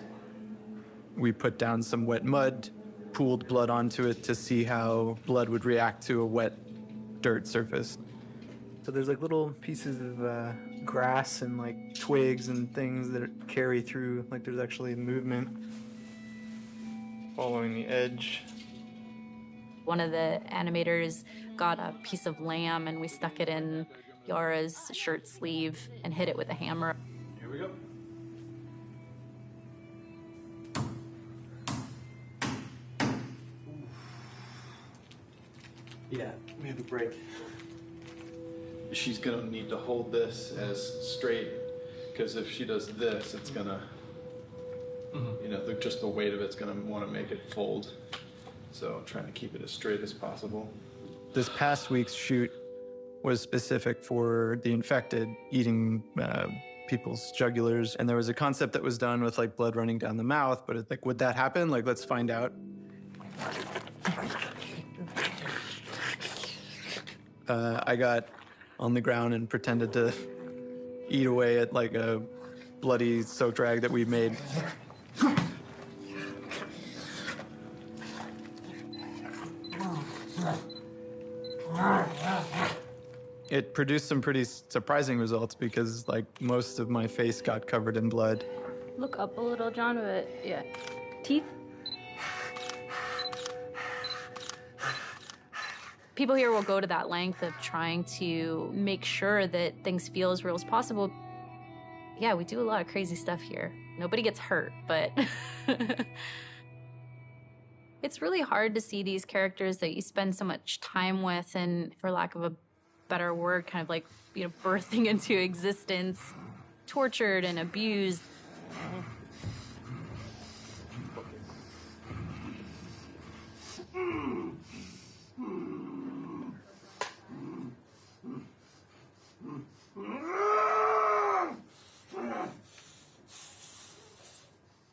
We put down some wet mud, pooled blood onto it to see how blood would react to a wet dirt surface. So there's like little pieces of grass and like twigs and things that carry through, like there's actually movement following the edge. One of the animators got a piece of lamb and we stuck it in Yara's shirt sleeve and hit it with a hammer. Here we go. Yeah, we have a break. She's gonna need to hold this as straight, because if she does this, it's gonna, you know, just the weight of it's gonna want to make it fold. So trying to keep it as straight as possible. This past week's shoot was specific for the infected eating people's jugulars, and there was a concept that was done with like blood running down the mouth, but it's like, would that happen? Like, let's find out. I got on the ground and pretended to eat away at like a bloody soaked rag that we made. It produced some pretty surprising results because like most of my face got covered in blood. Look up a little, John, but yeah. Teeth? People here will go to that length of trying to make sure that things feel as real as possible. Yeah, we do a lot of crazy stuff here. Nobody gets hurt, but it's really hard to see these characters that you spend so much time with and, for lack of a better word, kind of like, you know, birthing into existence, tortured and abused.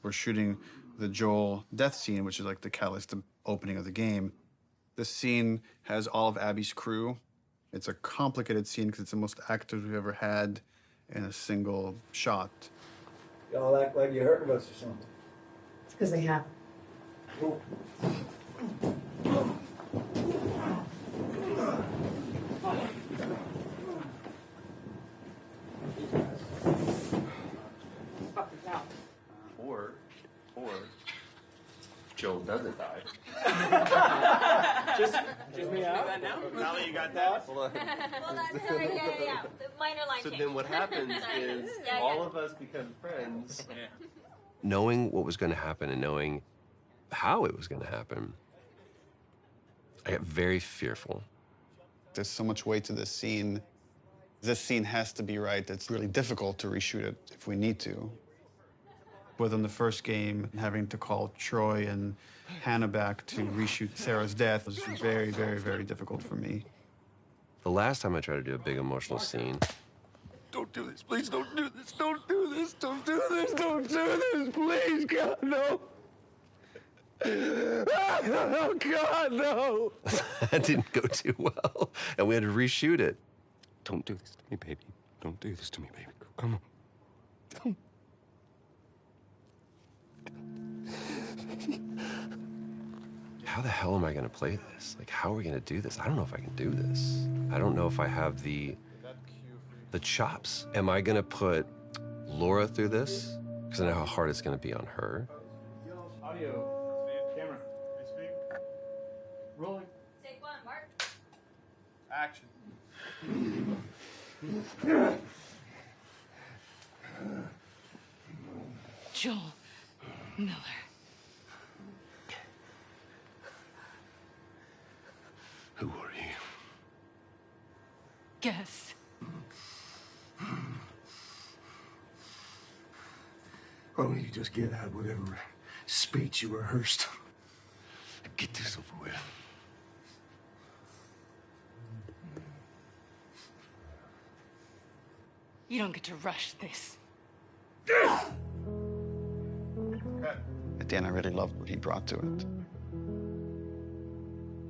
We're shooting the Joel death scene, which is like the catalyst, the opening of the game. This scene has all of Abby's crew. It's a complicated scene because it's the most actors we've ever had in a single shot. Y'all act like you hurt us or something. It's because they have. Or Joel doesn't die. Just me out. Now that you got that. Well, that's sorry, yeah. The minor line So change. then what happens is Yeah, all yeah. of us become friends. Knowing what was going to happen and knowing how it was going to happen, I got very fearful. There's so much weight to this scene. This scene has to be right. It's really difficult to reshoot it if we need to. Within the first game, having to call Troy and Hannah back to reshoot Sarah's death was very, very, very difficult for me. The last time I tried to do a big emotional scene, Don't do this, please don't do this, don't do this, don't do this, don't do this, please, God, no. Oh, God, no. that didn't go too well, and we had to reshoot it. Don't do this to me, baby. Don't do this to me, baby. Come on. Don't. How the hell am I going to play this? Like, how are we going to do this? I don't know if I can do this. I don't know if I have the chops. Am I going to put Laura through this? Because I know how hard it's going to be on her. Audio. Camera. Rolling. Take one, Mark. Action. Joel Miller. Who are you? Guess. Why don't you just get out whatever speech you rehearsed? Get this over with. You don't get to rush this. At the end, I really loved what he brought to it.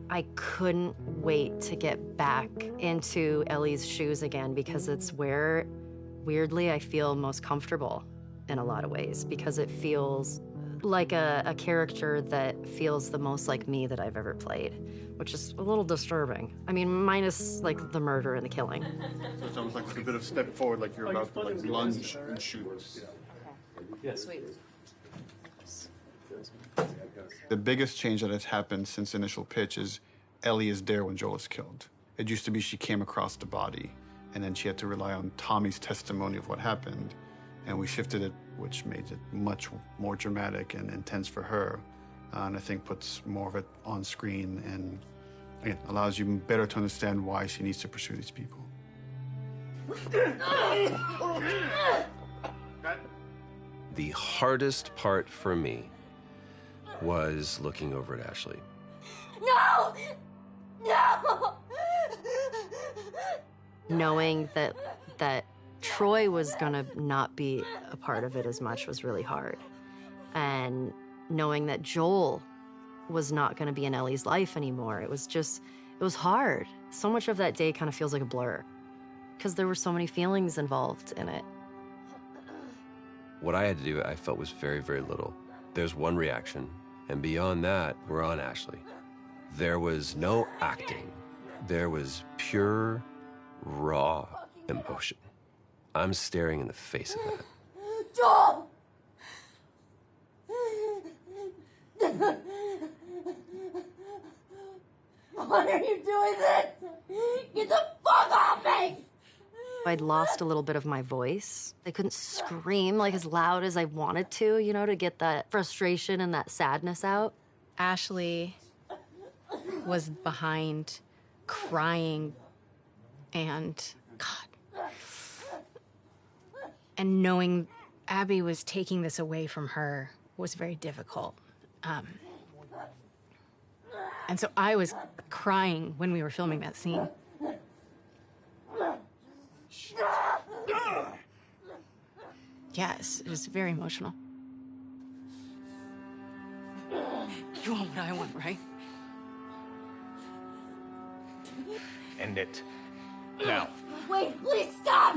I couldn't wait to get back into Ellie's shoes again because it's where, weirdly, I feel most comfortable in a lot of ways because it feels like a character that feels the most like me that I've ever played, which is a little disturbing. I mean, minus like the murder and the killing. So it's almost like a bit of step forward, like you're about to like lunge and shoot. Yeah. Sweet. The biggest change that has happened since the initial pitch is Ellie is there when Joel is killed. It used to be she came across the body, and then she had to rely on Tommy's testimony of what happened, and we shifted it, which made it much more dramatic and intense for her, and I think puts more of it on screen and, again, allows you better to understand why she needs to pursue these people. The hardest part for me was looking over at Ashley. No! No! Knowing that Troy was gonna not be a part of it as much was really hard. And knowing that Joel was not gonna be in Ellie's life anymore, it was hard. So much of that day kind of feels like a blur, because there were so many feelings involved in it. What I had to do, I felt, was very, very little. There's one reaction, and beyond that, we're on Ashley. There was no acting. There was pure, raw emotion. I'm staring in the face of that. Joel! Why are you doing this? Get the fuck off me! I'd lost a little bit of my voice. I couldn't scream like as loud as I wanted to, you know, to get that frustration and that sadness out. Ashley was behind, crying, and God. And knowing Abby was taking this away from her was very difficult. And so I was crying when we were filming that scene. Yes, it was very emotional. You want what I want, right? End it. Now. Wait, please stop!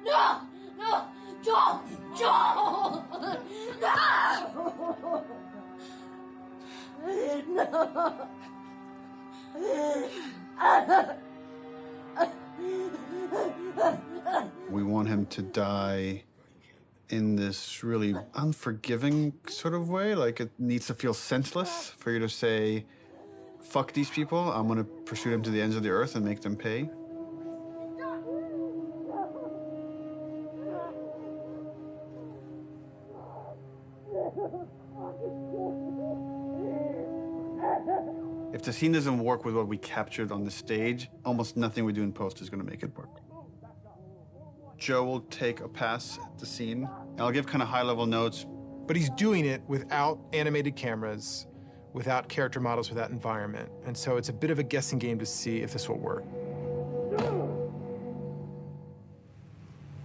No! No! Joel! Joel! No! No! We want him to die in this really unforgiving sort of way. Like, it needs to feel senseless for you to say, fuck these people, I'm gonna pursue them to the ends of the earth and make them pay. If the scene doesn't work with what we captured on the stage, almost nothing we do in post is gonna make it work. Joe will take a pass at the scene, and I'll give kind of high-level notes. But he's doing it without animated cameras, without character models, without environment. And so it's a bit of a guessing game to see if this will work.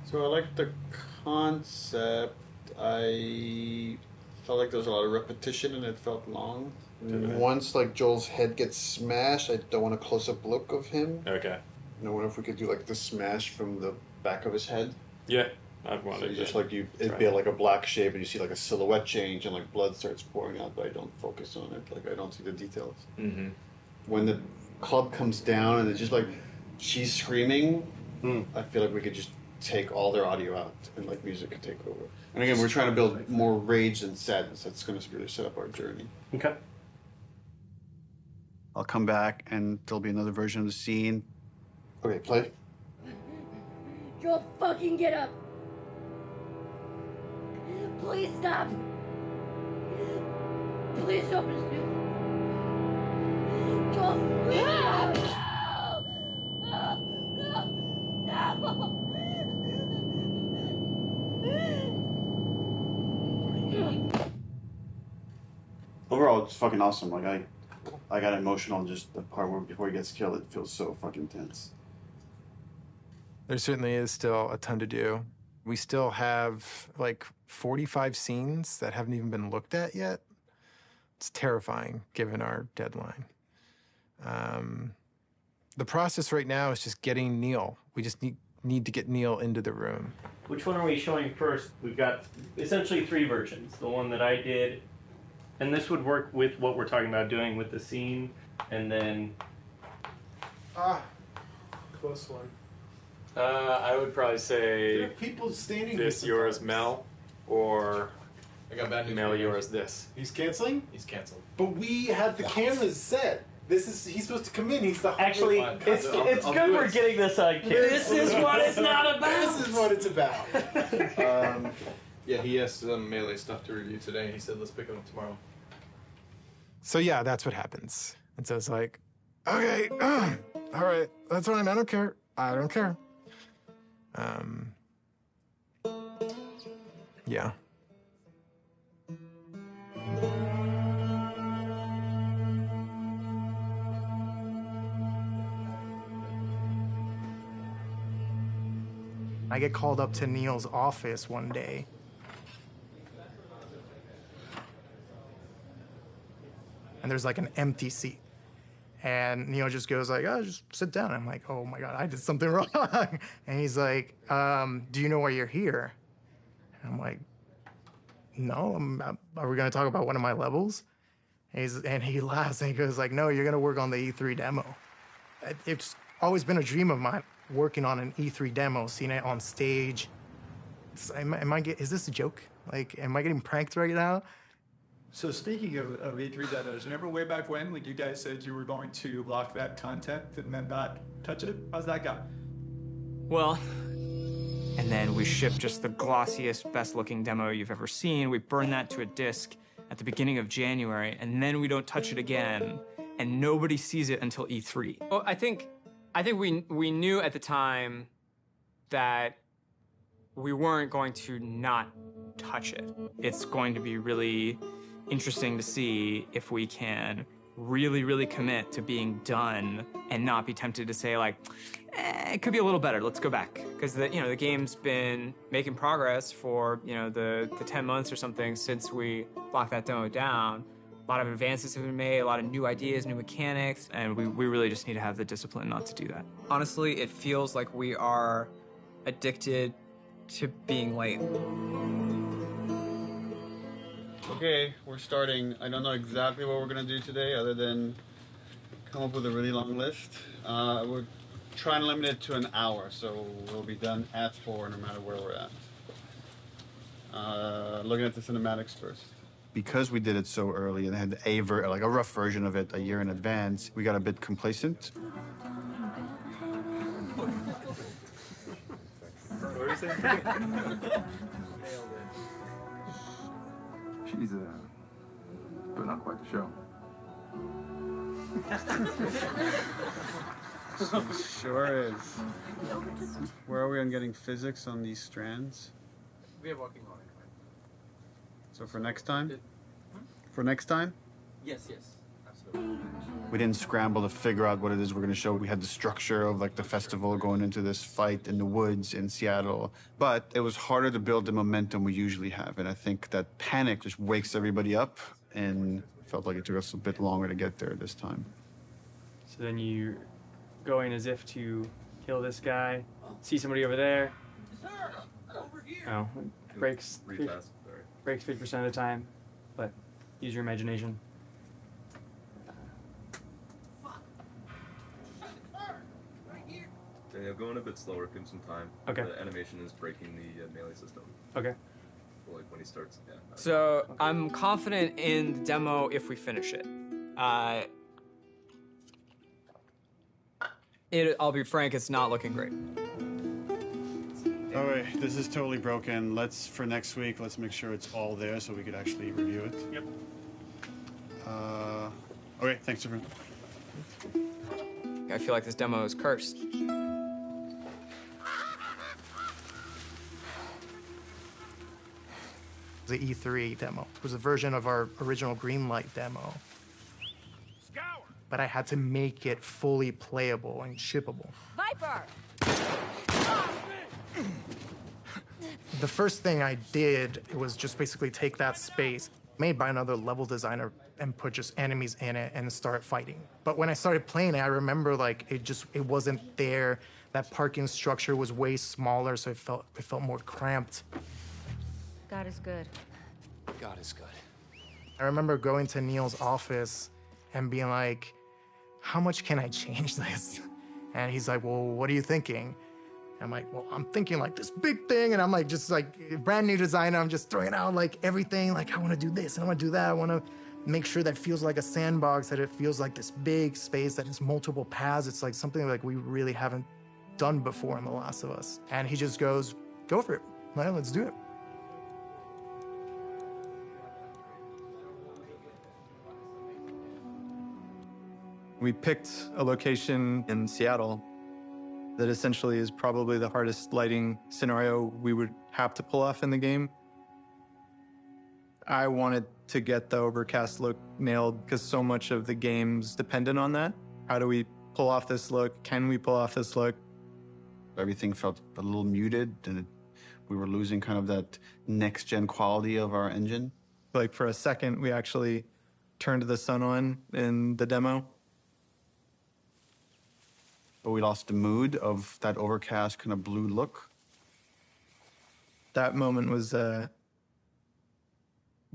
So I like the concept. I felt like there was a lot of repetition and it felt long. Once like Joel's head gets smashed, I don't want a close-up look of him. Okay. I wonder if we could do like the smash from the back of his head. Yeah, I'd want So it. just like it'd be like a black shape, and you see like a silhouette change, and like blood starts pouring out, but I don't focus on it. Like I don't see the details. Mm-hmm. When the club comes down and it's just like she's screaming, I feel like we could just take all their audio out and like music could take over. And again, we're trying to build more rage than sadness. That's going to really set up our journey. Okay. I'll come back and there'll be another version of the scene. Okay, play. Joel, fucking get up! Please stop! Please don't. Joel, please stop! No! Overall, it's fucking awesome. Like I got emotional just the part where before he gets killed. It feels so fucking tense. There certainly is still a ton to do. We still have like 45 scenes that haven't even been looked at yet. It's terrifying given our deadline. The process right now is just getting Neil. We just need to get Neil into the room. Which one are we showing first? We've got essentially 3 versions. The one that I did, And this would work with what we're talking about doing with the scene, and then... Close one. I would probably say There are people standing this, here yours, sometimes. Mel, or I got bad news. Mel, yours, this. He's canceling? He's canceled. But we had the cameras set. He's supposed to come in. He's the Actually, it's good we're getting this on camera. This is what it's not about. This is what it's about. Yeah, he has some Melee stuff to review today. He said let's pick it up tomorrow. So yeah, that's what happens. And so it's like, okay, all right, that's fine. I don't care. I don't care. Yeah. I get called up to Neil's office one day. And there's like an empty seat. And Neil just goes like, oh, just sit down. I'm like, oh my God, I did something wrong. And he's like, do you know why you're here? And I'm like, no, are we gonna talk about one of my levels? And he laughs and he goes like, no, you're gonna work on the E3 demo. It's always been a dream of mine, working on an E3 demo, seeing it on stage. Is this a joke? Like, am I getting pranked right now? So speaking of E3 demos, remember way back when, like you guys said you were going to lock that content and then not touch it? How's that go? Well, and then we ship just the glossiest, best-looking demo you've ever seen. We burn that to a disc at the beginning of January, and then we don't touch it again, and nobody sees it until E3. Well, I think we knew at the time that we weren't going to not touch it. It's going to be really interesting to see if we can really, really commit to being done and not be tempted to say like, it could be a little better, let's go back. Because the game's been making progress for the 10 months or something since we locked that demo down. A lot of advances have been made, a lot of new ideas, new mechanics, and we really just need to have the discipline not to do that. Honestly, it feels like we are addicted to being late. Okay, we're starting. I don't know exactly what we're gonna do today other than come up with a really long list. We're trying to limit it to an hour, so we'll be done at 4 no matter where we're at. Looking at the cinematics first. Because we did it so early and had a rough version of it a year in advance, we got a bit complacent. She's putting on quite the show. She sure is. Where are we on getting physics on these strands? We are working on it. So for next time? For next time? Yes, absolutely. We didn't scramble to figure out what it is we're going to show. We had the structure of like the festival going into this fight in the woods in Seattle. But it was harder to build the momentum we usually have. And I think that panic just wakes everybody up, and felt like it took us a bit longer to get there this time. So then you go in as if to kill this guy, see somebody over there. Oh, breaks 50% of the time, but use your imagination. Yeah, going a bit slower, give him some time. Okay. The animation is breaking the melee system. Okay. So, like when he starts, yeah. So I'm confident in the demo if we finish it. I'll be frank, it's not looking great. All right, this is totally broken. For next week, let's make sure it's all there so we could actually review it. Yep. Okay, thanks, everyone. I feel like this demo is cursed. The E3 demo. It was a version of our original Greenlight demo. But I had to make it fully playable and shippable. Viper! The first thing I did was just basically take that space made by another level designer and put just enemies in it and start fighting. But when I started playing it, I remember like it wasn't there. That parking structure was way smaller, so it felt more cramped. God is good. God is good. I remember going to Neil's office and being like, how much can I change this? And he's like, well, what are you thinking? I'm like, well, I'm thinking like this big thing. And I'm like, just like brand new designer. I'm just throwing out like everything. Like, I want to do this and I want to do that. I want to make sure that it feels like a sandbox, that it feels like this big space, that it's multiple paths. It's like something like we really haven't done before in The Last of Us. And he just goes, go for it. Well, let's do it. We picked a location in Seattle that essentially is probably the hardest lighting scenario we would have to pull off in the game. I wanted to get the overcast look nailed because so much of the game's dependent on that. How do we pull off this look? Can we pull off this look? Everything felt a little muted, and we were losing kind of that next-gen quality of our engine. Like for a second, we actually turned the sun on in the demo. But we lost the mood of that overcast kind of blue look. That moment was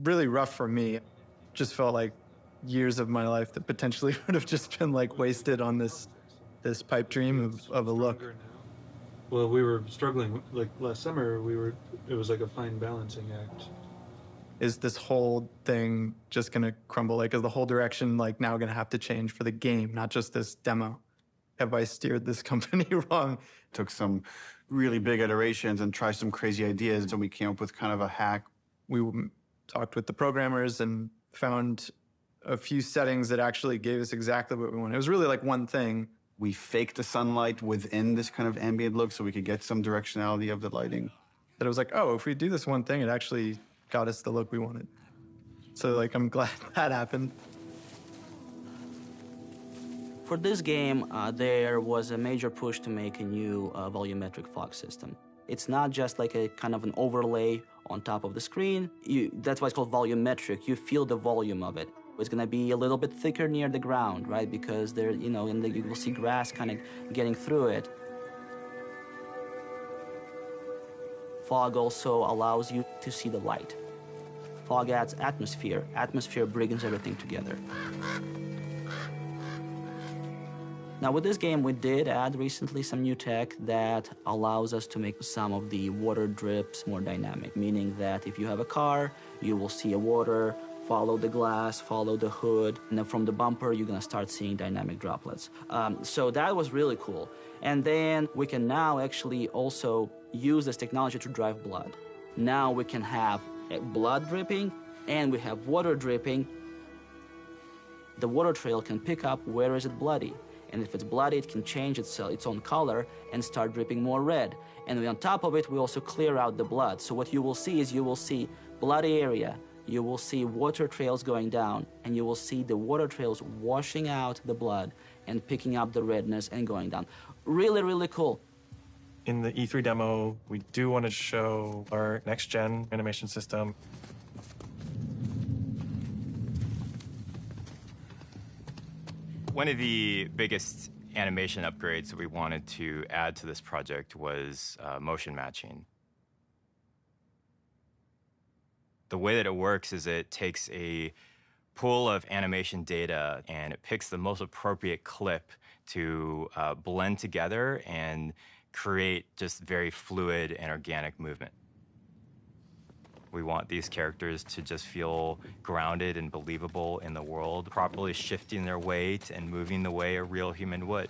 really rough for me. Just felt like years of my life that potentially would have just been like wasted on this pipe dream of a look. Well, we were struggling, like last summer, it was like a fine balancing act. Is this whole thing just gonna crumble? Like, is the whole direction like now gonna have to change for the game, not just this demo? Have I steered this company wrong? Took some really big iterations and tried some crazy ideas, and we came up with kind of a hack. We talked with the programmers and found a few settings that actually gave us exactly what we wanted. It was really like one thing. We faked the sunlight within this kind of ambient look so we could get some directionality of the lighting. That it was like, oh, if we do this one thing, it actually got us the look we wanted. So like, I'm glad that happened. For this game, there was a major push to make a new volumetric fog system. It's not just like a kind of an overlay on top of the screen. That's why it's called volumetric. You feel the volume of it. It's gonna be a little bit thicker near the ground, right? Because there, you know, and you will see grass kind of getting through it. Fog also allows you to see the light. Fog adds atmosphere. Atmosphere brings everything together. Now with this game, we did add recently some new tech that allows us to make some of the water drips more dynamic, meaning that if you have a car, you will see a water, follow the glass, follow the hood, and then from the bumper, you're gonna start seeing dynamic droplets. So that was really cool. And then we can now actually also use this technology to drive blood. Now we can have blood dripping and we have water dripping. The water trail can pick up where is it bloody. And if it's bloody, it can change its own color and start dripping more red. And on top of it, we also clear out the blood. So what you will see is you will see bloody area, you will see water trails going down, and you will see the water trails washing out the blood and picking up the redness and going down. Really, really cool. In the E3 demo, we do want to show our next-gen animation system. One of the biggest animation upgrades that we wanted to add to this project was motion matching. The way that it works is it takes a pool of animation data and it picks the most appropriate clip to blend together and create just very fluid and organic movement. We want these characters to just feel grounded and believable in the world, properly shifting their weight and moving the way a real human would.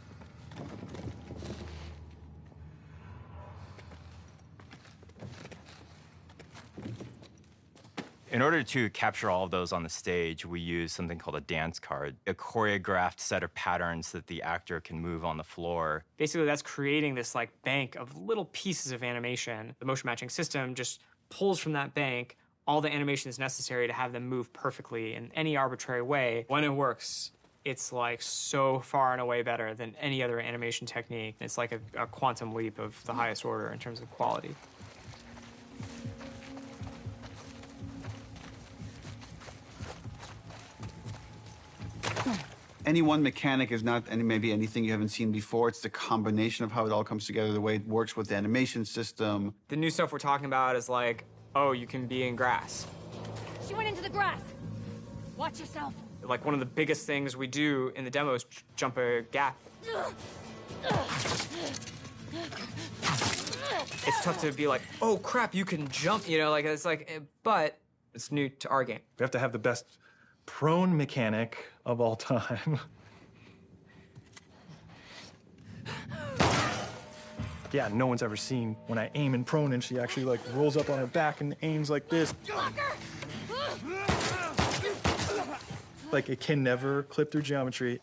In order to capture all of those on the stage, we use something called a dance card, a choreographed set of patterns that the actor can move on the floor. Basically, that's creating this like bank of little pieces of animation. The motion matching system just pulls from that bank all the animation that's necessary to have them move perfectly in any arbitrary way. When it works, it's like so far and away better than any other animation technique. It's like a quantum leap of the highest order in terms of quality. Any one mechanic is not maybe anything you haven't seen before. It's the combination of how it all comes together, the way it works with the animation system. The new stuff we're talking about is like, oh, you can be in grass. She went into the grass. Watch yourself. Like one of the biggest things we do in the demo is jump a gap. It's tough to be like, oh crap, you can jump, you know, like it's like, but it's new to our game. We have to have the best prone mechanic of all time. Yeah, no one's ever seen when I aim in prone and she actually like rolls up on her back and aims like this. Like it can never clip through geometry.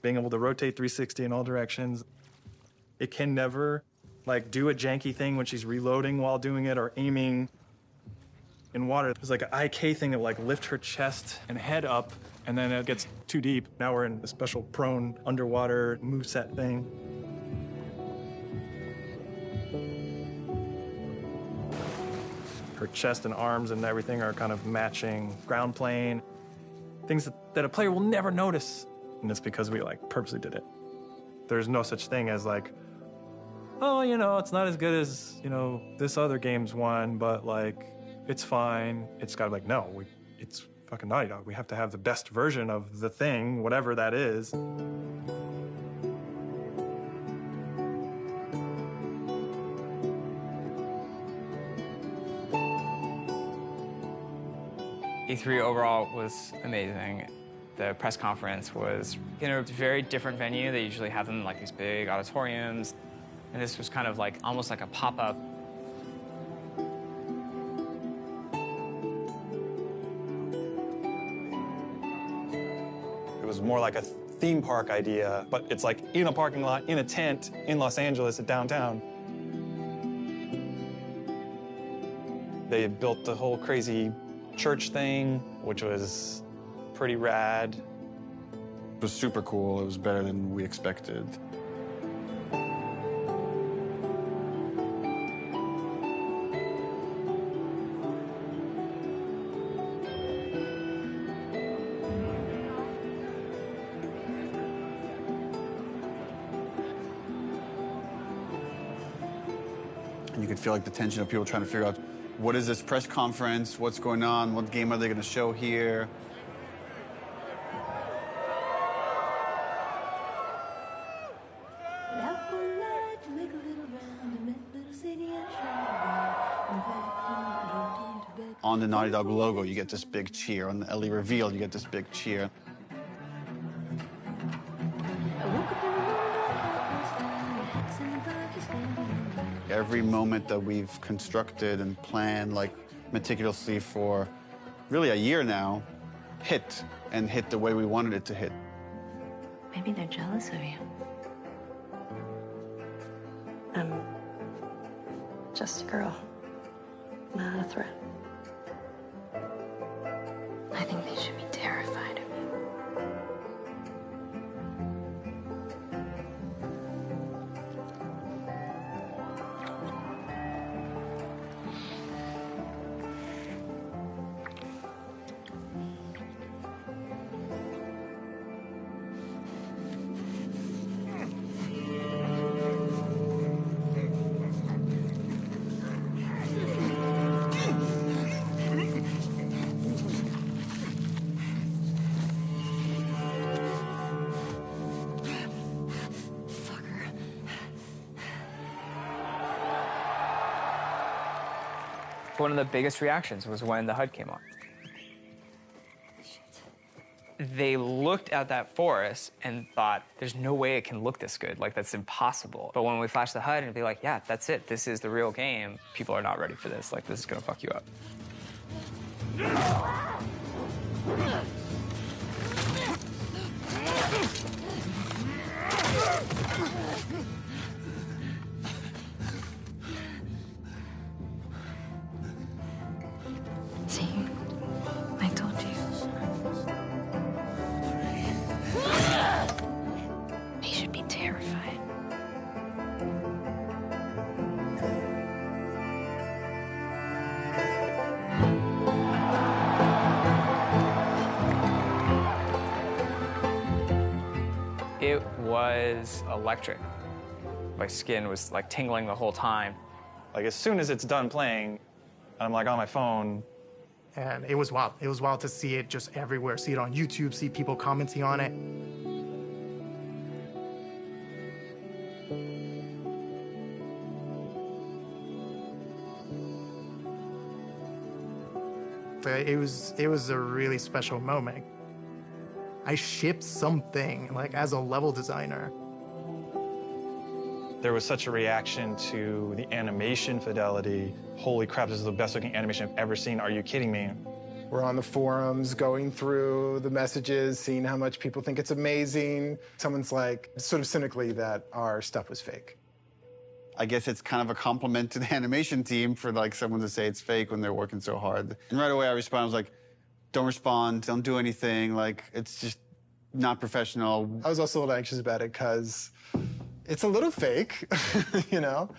Being able to rotate 360 in all directions. It can never like do a janky thing when she's reloading while doing it or aiming in water. There's like an IK thing of like lift her chest and head up and then it gets too deep. Now we're in a special prone underwater moveset thing. Her chest and arms and everything are kind of matching ground plane. Things that a player will never notice. And it's because we like purposely did it. There's no such thing as like, oh, you know, it's not as good as, you know, this other game's one, but like, it's fine. It's gotta be like, no, it's fucking Naughty Dog. We have to have the best version of the thing, whatever that is. E3 overall was amazing. The press conference was in a very different venue. They usually have them in like these big auditoriums. And this was kind of like almost like a pop-up. It was more like a theme park idea, but it's like in a parking lot, in a tent, in Los Angeles, at downtown. They built the whole crazy church thing, which was pretty rad. It was super cool. It was better than we expected. And you could feel like the tension of people trying to figure out, what is this press conference? What's going on? What game are they going to show here? On the Naughty Dog logo, you get this big cheer. On the Ellie reveal, you get this big cheer. Every moment that we've constructed and planned, like, meticulously for really a year now, hit, and hit the way we wanted it to hit. Maybe they're jealous of you. I'm just a girl, not a threat. I think they should be terrified of you. One of the biggest reactions was when the HUD came on. They looked at that forest and thought, there's no way it can look this good. Like, that's impossible. But when we flash the HUD and be like, yeah, that's it. This is the real game. People are not ready for this. Like, this is gonna fuck you up. See, I told you. They should be terrified. It was electric. My skin was like tingling the whole time. Like as soon as it's done playing, I'm like on my phone And it was wild. It was wild to see it just everywhere, see it on YouTube, see people commenting on it. It was a really special moment. I shipped something, like, as a level designer. There was such a reaction to the animation fidelity. Holy crap, this is the best looking animation I've ever seen. Are you kidding me? We're on the forums, going through the messages, seeing how much people think it's amazing. Someone's like, sort of cynically, that our stuff was fake. I guess it's kind of a compliment to the animation team for like someone to say it's fake when they're working so hard. And right away I responded, I was like, don't respond, don't do anything, like, it's just not professional. I was also a little anxious about it because it's a little fake, you know?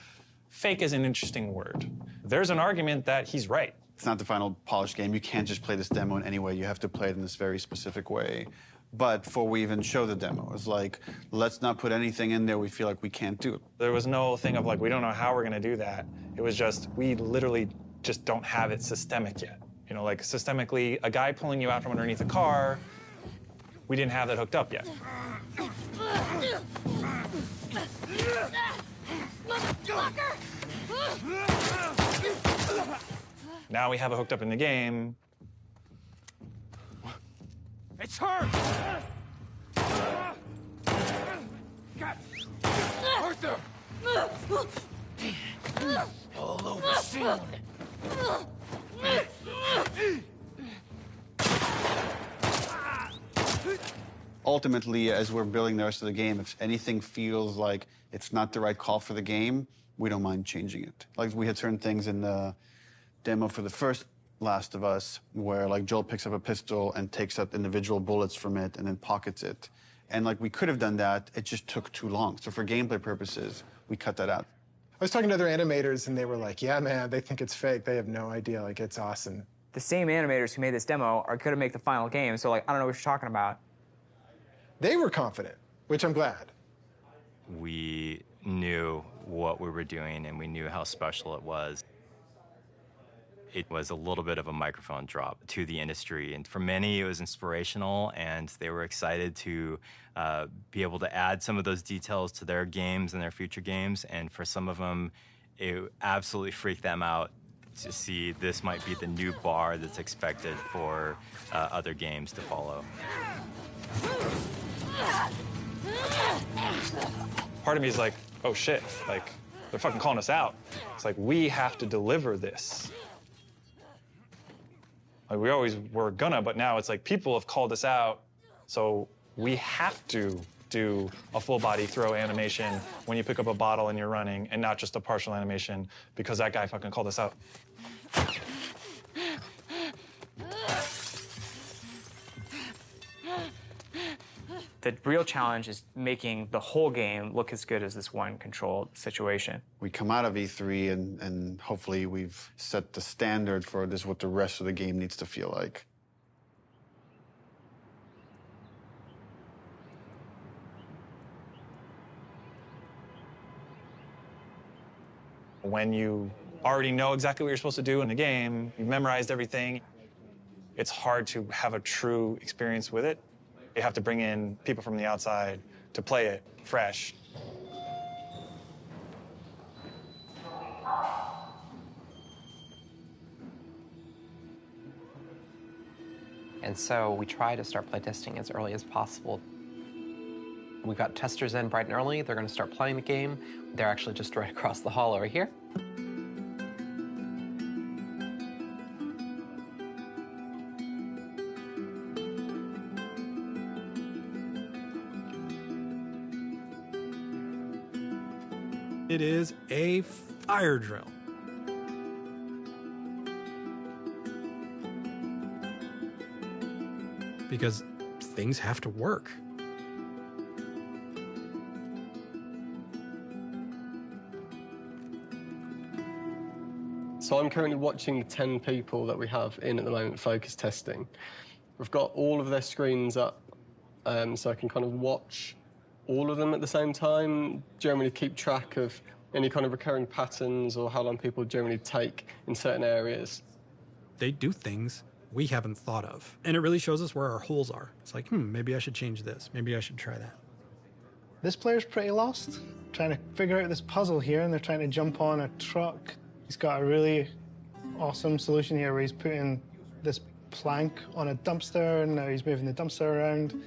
Fake is an interesting word. There's an argument that he's right. It's not the final polished game. You can't just play this demo in any way. You have to play it in this very specific way. But before we even show the demo, it's like, let's not put anything in there we feel like we can't do. There was no thing of like, we don't know how we're gonna do that. It was just, we literally just don't have it systemic yet. You know, like systemically, a guy pulling you out from underneath a car, we didn't have that hooked up yet. Now we have it hooked up in the game. It's her! Arthur! All over soon. Ultimately, as we're building the rest of the game, if anything feels like it's not the right call for the game, we don't mind changing it. Like, we had certain things in the demo for the first Last of Us where, like, Joel picks up a pistol and takes out individual bullets from it and then pockets it. And, like, we could have done that, it just took too long. So for gameplay purposes, we cut that out. I was talking to other animators and they were like, yeah, man, they think it's fake. They have no idea, like, it's awesome. The same animators who made this demo are going to make the final game, so, like, I don't know what you're talking about. They were confident, which I'm glad. We knew what we were doing and we knew how special it was. It was a little bit of a microphone drop to the industry, and for many it was inspirational, and they were excited to be able to add some of those details to their games and their future games, and for some of them it absolutely freaked them out to see this might be the new bar that's expected for other games to follow. Part of me is like, oh shit, like, they're fucking calling us out. It's like, we have to deliver this. Like, we always were gonna, but now it's like, people have called us out, so we have to do a full body throw animation when you pick up a bottle and you're running, and not just a partial animation, because that guy fucking called us out. The real challenge is making the whole game look as good as this one controlled situation. We come out of E3 and hopefully we've set the standard for this, what the rest of the game needs to feel like. When you already know exactly what you're supposed to do in the game, you've memorized everything, it's hard to have a true experience with it. You have to bring in people from the outside to play it fresh. And so we try to start playtesting as early as possible. We got testers in bright and early. They're going to start playing the game. They're actually just right across the hall over here. It is a fire drill. Because things have to work. So I'm currently watching the 10 people that we have in at the moment focus testing. We've got all of their screens up, so I can kind of watch all of them at the same time, generally keep track of any kind of recurring patterns or how long people generally take in certain areas. They do things we haven't thought of. And it really shows us where our holes are. It's like, maybe I should change this. Maybe I should try that. This player's pretty lost, trying to figure out this puzzle here, and they're trying to jump on a truck. He's got a really awesome solution here where he's putting this plank on a dumpster, and now he's moving the dumpster around.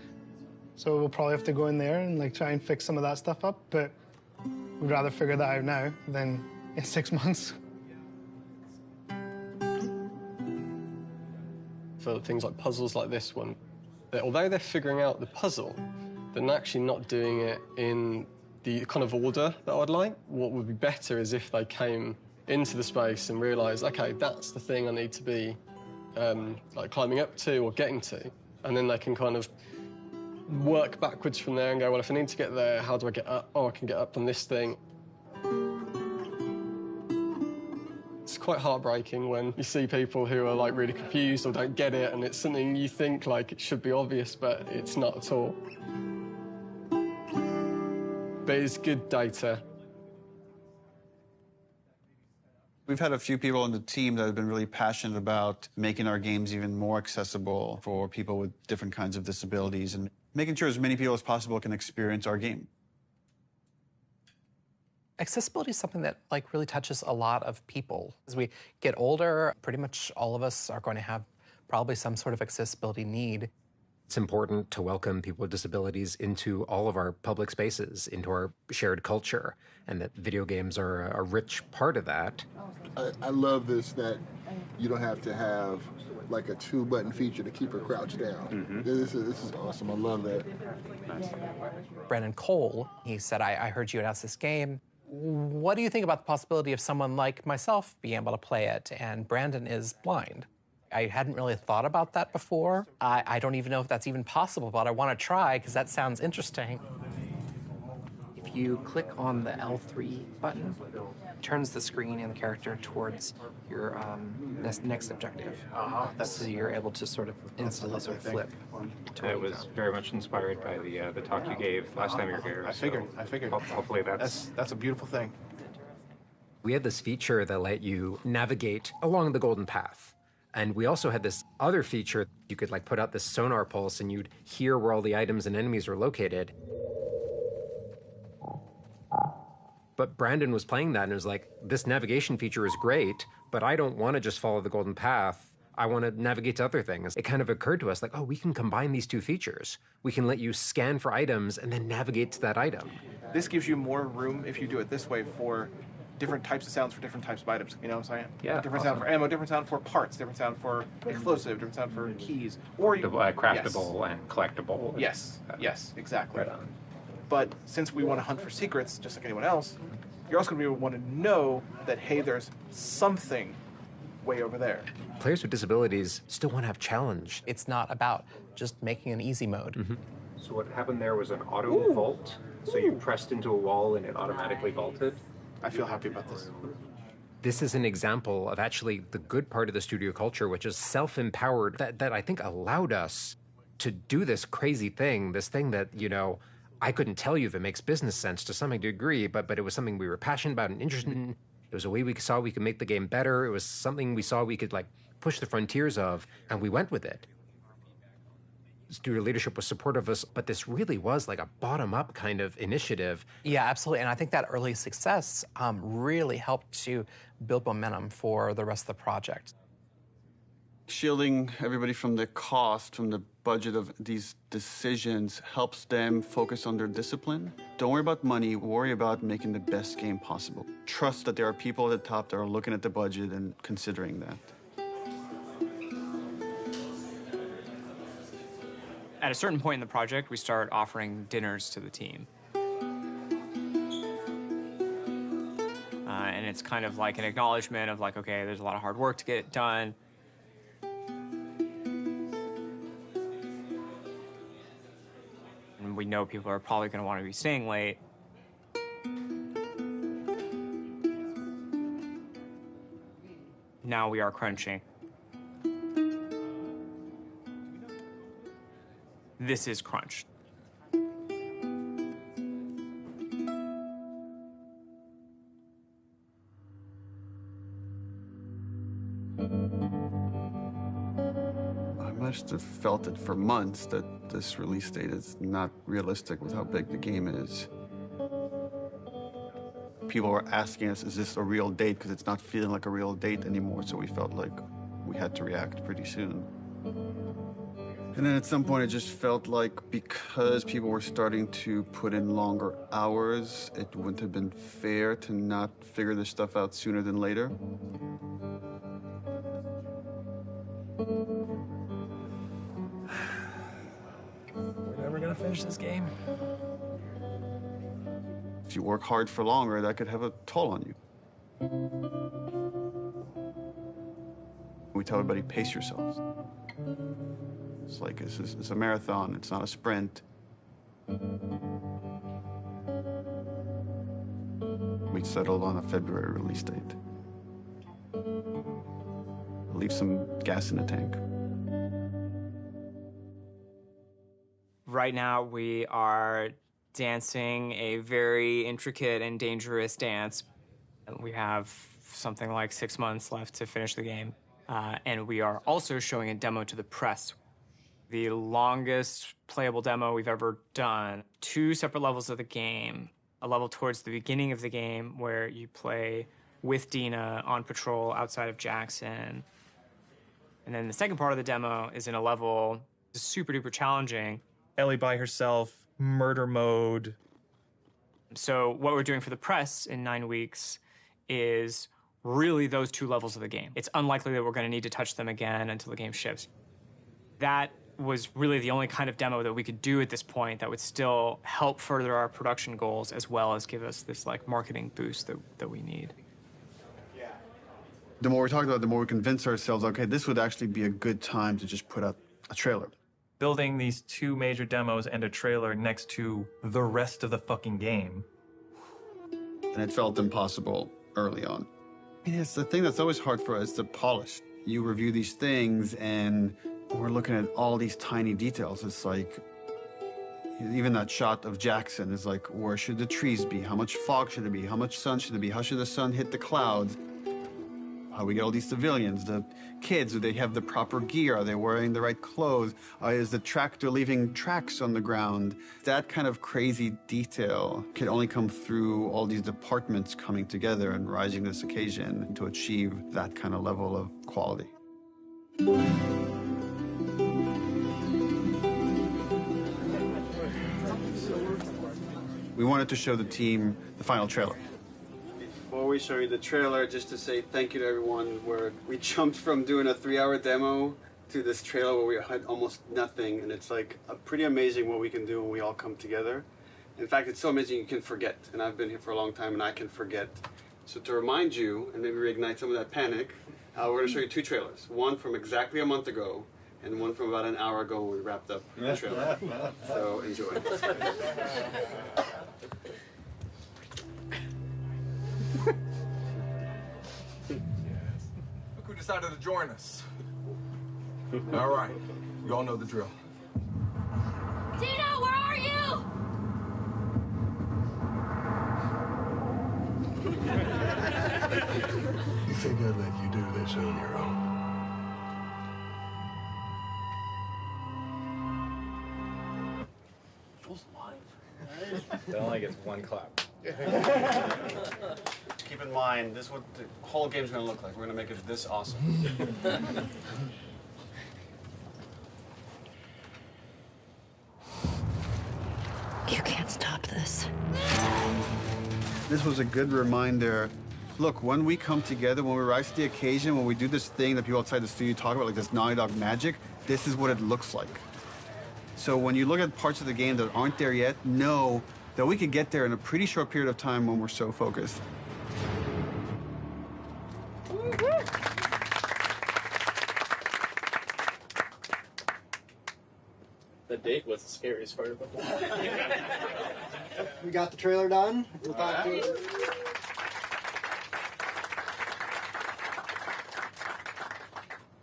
So we'll probably have to go in there and like try and fix some of that stuff up, but we'd rather figure that out now than in 6 months. For things like puzzles like this one, that although they're figuring out the puzzle, they're actually not doing it in the kind of order that I'd like. What would be better is if they came into the space and realised, okay, that's the thing I need to be like climbing up to or getting to, and then they can kind of work backwards from there and go, well, if I need to get there, how do I get up? Oh, I can get up on this thing. It's quite heartbreaking when you see people who are like really confused or don't get it, and it's something you think like it should be obvious, but it's not at all. But it's good data. We've had a few people on the team that have been really passionate about making our games even more accessible for people with different kinds of disabilities and making sure as many people as possible can experience our game. Accessibility is something that like really touches a lot of people. As we get older, pretty much all of us are going to have probably some sort of accessibility need. It's important to welcome people with disabilities into all of our public spaces, into our shared culture, and that video games are a rich part of that. I love this, that you don't have to have like a 2-button feature to keep her crouched down. This is awesome. I love that. Brandon Cole, he said, I heard you announce this game. What do you think about the possibility of someone like myself being able to play it? And Brandon is blind. I hadn't really thought about that before. I don't even know if that's even possible, but I want to try because that sounds interesting. If you click on the L3 button, it turns the screen and the character towards your next objective. So you're able to sort of instantly sort of flip. It was very much inspired by the talk you gave last time you were here. I figured. Hopefully That's a beautiful thing. We had this feature that let you navigate along the golden path. And we also had this other feature. You could like put out this sonar pulse and you'd hear where all the items and enemies were located. But Brandon was playing that and it was like, this navigation feature is great, but I don't want to just follow the golden path. I want to navigate to other things. It kind of occurred to us like, oh, we can combine these two features. We can let you scan for items and then navigate to that item. This gives you more room if you do it this way for different types of sounds for different types of items. You know what I'm saying? Yeah. Different sound for ammo, different sound for parts, different sound for explosive, different sound for keys. Or craftable and collectible. Yes, exactly. Right on. But since we want to hunt for secrets, just like anyone else, you're also going to want to know that, hey, there's something way over there. Players with disabilities still want to have challenge. It's not about just making an easy mode. So what happened there was an auto vault. So you pressed into a wall and it automatically vaulted. I feel happy about this. This is an example of actually the good part of the studio culture, which is self-empowered, that I think allowed us to do this crazy thing, this thing that, you know, I couldn't tell you if it makes business sense to some degree, but it was something we were passionate about and interested in. It was a way we saw we could make the game better. It was something we saw we could like push the frontiers of, and we went with it. Studio leadership was supportive of us, but this really was like a bottom-up kind of initiative. Yeah, absolutely. And I think that early success really helped to build momentum for the rest of the project. Shielding everybody from the cost, from the budget of these decisions helps them focus on their discipline. Don't worry about money, worry about making the best game possible. Trust that there are people at the top that are looking at the budget and considering that. At a certain point in the project, we start offering dinners to the team. And it's kind of like an acknowledgement of like, okay, there's a lot of hard work to get it done. And we know people are probably going to want to be staying late. Now we are crunching. This is crunched. polished. I've felt it for months that this release date is not realistic with how big the game is. People were asking us, is this a real date? Because it's not feeling like a real date anymore, so we felt like we had to react pretty soon. And then at some point, it just felt like because people were starting to put in longer hours, it wouldn't have been fair to not figure this stuff out sooner than later. We're never gonna finish this game. If you work hard for longer, that could have a toll on you. We tell everybody, pace yourselves. It's like, it's a marathon, it's not a sprint. We settled on a February release date. Leave some gas in the tank. Right now, we are dancing a very intricate and dangerous dance. We have something like 6 months left to finish the game. And we are also showing a demo to the press. The longest playable demo we've ever done. 2 separate levels of the game. A level towards the beginning of the game where you play with Dina on patrol outside of Jackson. And then the second part of the demo is in a level that's super duper challenging. Ellie by herself, murder mode. So what we're doing for the press in 9 weeks is really those 2 levels of the game. It's unlikely that we're going to need to touch them again until the game ships. That was really the only kind of demo that we could do at this point that would still help further our production goals as well as give us this like marketing boost that we need. The more we talked about it, the more we convinced ourselves, okay, this would actually be a good time to just put out a trailer. Building these 2 major demos and a trailer next to the rest of the fucking game. And it felt impossible early on. I mean, it's the thing that's always hard for us to polish. You review these things and we're looking at all these tiny details. It's like, even that shot of Jackson is like, where should the trees be? How much fog should it be? How much sun should it be? How should the sun hit the clouds? How we get all these civilians, the kids, do they have the proper gear? Are they wearing the right clothes? Is the tractor leaving tracks on the ground? That kind of crazy detail can only come through all these departments coming together and rising this occasion to achieve that kind of level of quality. We wanted to show the team the final trailer. Before we show you the trailer, just to say thank you to everyone, where we jumped from doing a 3-hour demo to this trailer where we had almost nothing, and it's like pretty amazing what we can do when we all come together. In fact, it's so amazing you can forget, and I've been here for a long time and I can forget. So to remind you, and maybe reignite some of that panic, we're going to show you 2 trailers. One from exactly a month ago, and one from about an hour ago when we wrapped up the trailer. So enjoy. Look who decided to join us. All right, you all know the drill. Tina, where are you? You think I'd let you do this on your own? It only gets 1 clap. Keep in mind, this is what the whole game's going to look like. We're going to make it this awesome. You can't stop this. This was a good reminder. Look, when we come together, when we rise to the occasion, when we do this thing that people outside the studio talk about, like this Naughty Dog magic, this is what it looks like. So when you look at parts of the game that aren't there yet, know that we could get there in a pretty short period of time when we're so focused. The date was the scariest part of it. We got the trailer done. We're back to it.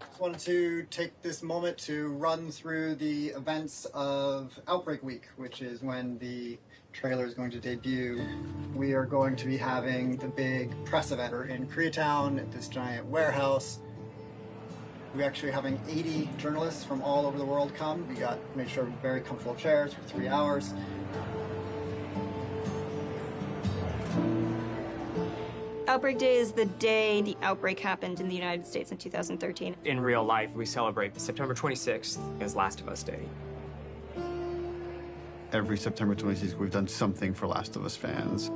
Just wanted to take this moment to run through the events of Outbreak Week, which is when the trailer is going to debut. We are going to be having the big press event in Koreatown at this giant warehouse. We're actually having 80 journalists from all over the world come. We made sure very comfortable chairs for 3 hours. Outbreak Day is the day the outbreak happened in the United States in 2013. In real life, we celebrate September 26th as Last of Us Day. Every September 26th, we've done something for Last of Us fans.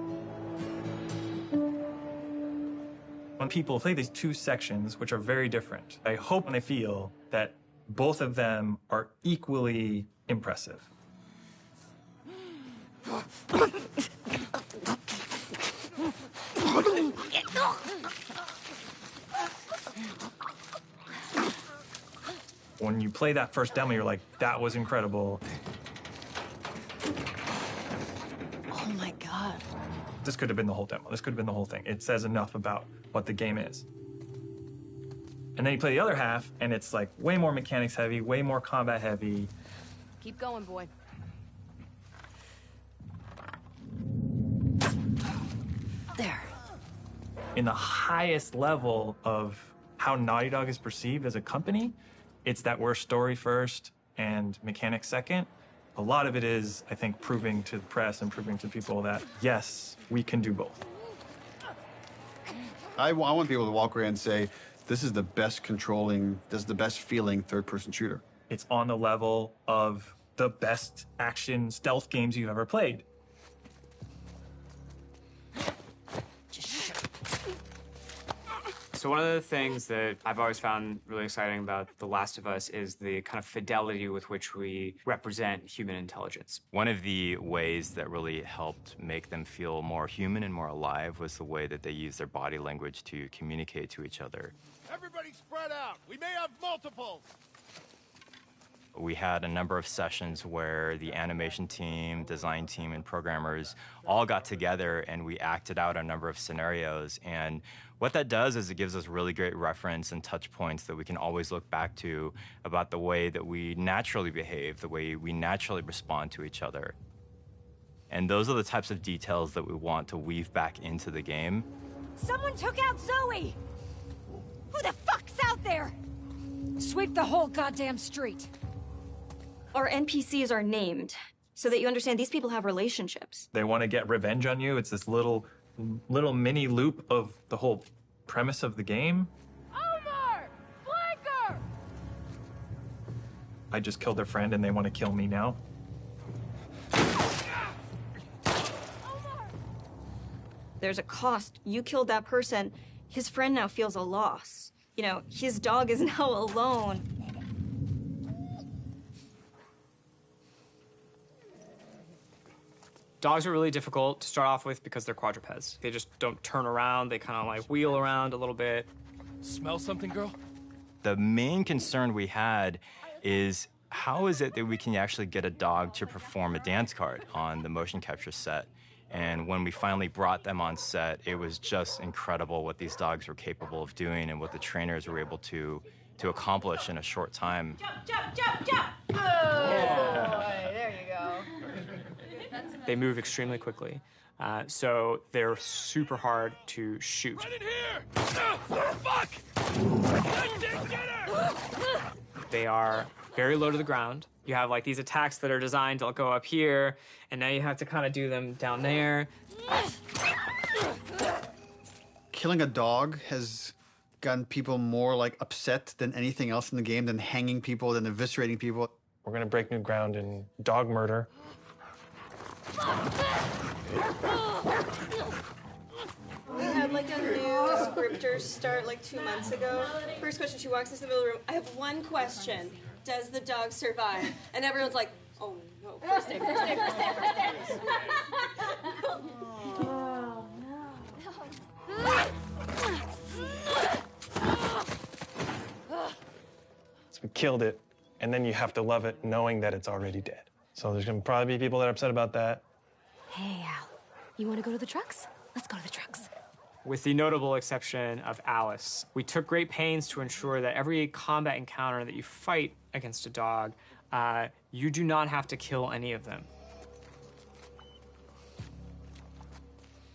When people play these two sections, which are very different, I hope and I feel that both of them are equally impressive. When you play that first demo, you're like, that was incredible. Oh my God. This could have been the whole demo. This could have been the whole thing. It says enough about what the game is. And then you play the other half, and it's like way more mechanics heavy, way more combat heavy. Keep going, boy. There. In the highest level of how Naughty Dog is perceived as a company, it's that we're story first and mechanics second. A lot of it is, I think, proving to the press and proving to people that, yes, we can do both. I want people to walk away and say, this is the best controlling, this is the best feeling third-person shooter. It's on the level of the best action stealth games you've ever played. So one of the things that I've always found really exciting about The Last of Us is the kind of fidelity with which we represent human intelligence. One of the ways that really helped make them feel more human and more alive was the way that they use their body language to communicate to each other. Everybody spread out. We may have multiples. We had a number of sessions where the animation team, design team, and programmers all got together and we acted out a number of scenarios. And what that does is it gives us really great reference and touch points that we can always look back to about the way that we naturally behave, the way we naturally respond to each other. And those are the types of details that we want to weave back into the game. Someone took out Zoe! Who the fuck's out there? Sweep the whole goddamn street. Our NPCs are named so that you understand these people have relationships. They want to get revenge on you. It's this little mini loop of the whole premise of the game. Omar! Flanker! I just killed their friend and they want to kill me now. There's a cost. You killed that person. His friend now feels a loss. You know, his dog is now alone. Dogs are really difficult to start off with because they're quadrupeds. They just don't turn around. They kind of like wheel around a little bit. Smell something, girl? The main concern we had is how is it that we can actually get a dog to perform a dance card on the motion capture set? And when we finally brought them on set, it was just incredible what these dogs were capable of doing and what the trainers were able to accomplish in a short time. Jump, jump, jump! Oh, there you go. They move extremely quickly, so they're super hard to shoot. Right in here! Fuck! Get her! They are very low to the ground. You have like these attacks that are designed to go up here, and now you have to kind of do them down there. Killing a dog has gotten people more like upset than anything else in the game, than hanging people, than eviscerating people. We're gonna break new ground in dog murder. We had like a new scripter start like 2 months ago. First question, she walks into the middle of the room. I have one question. Does the dog survive? And everyone's like, oh no, first name, first name, first name, first name. Oh, So we killed it, and then you have to love it knowing that it's already dead. So there's gonna probably be people that are upset about that. Hey, Al, you want to go to the trucks? Let's go to the trucks. With the notable exception of Alice, we took great pains to ensure that every combat encounter that you fight against a dog, you do not have to kill any of them.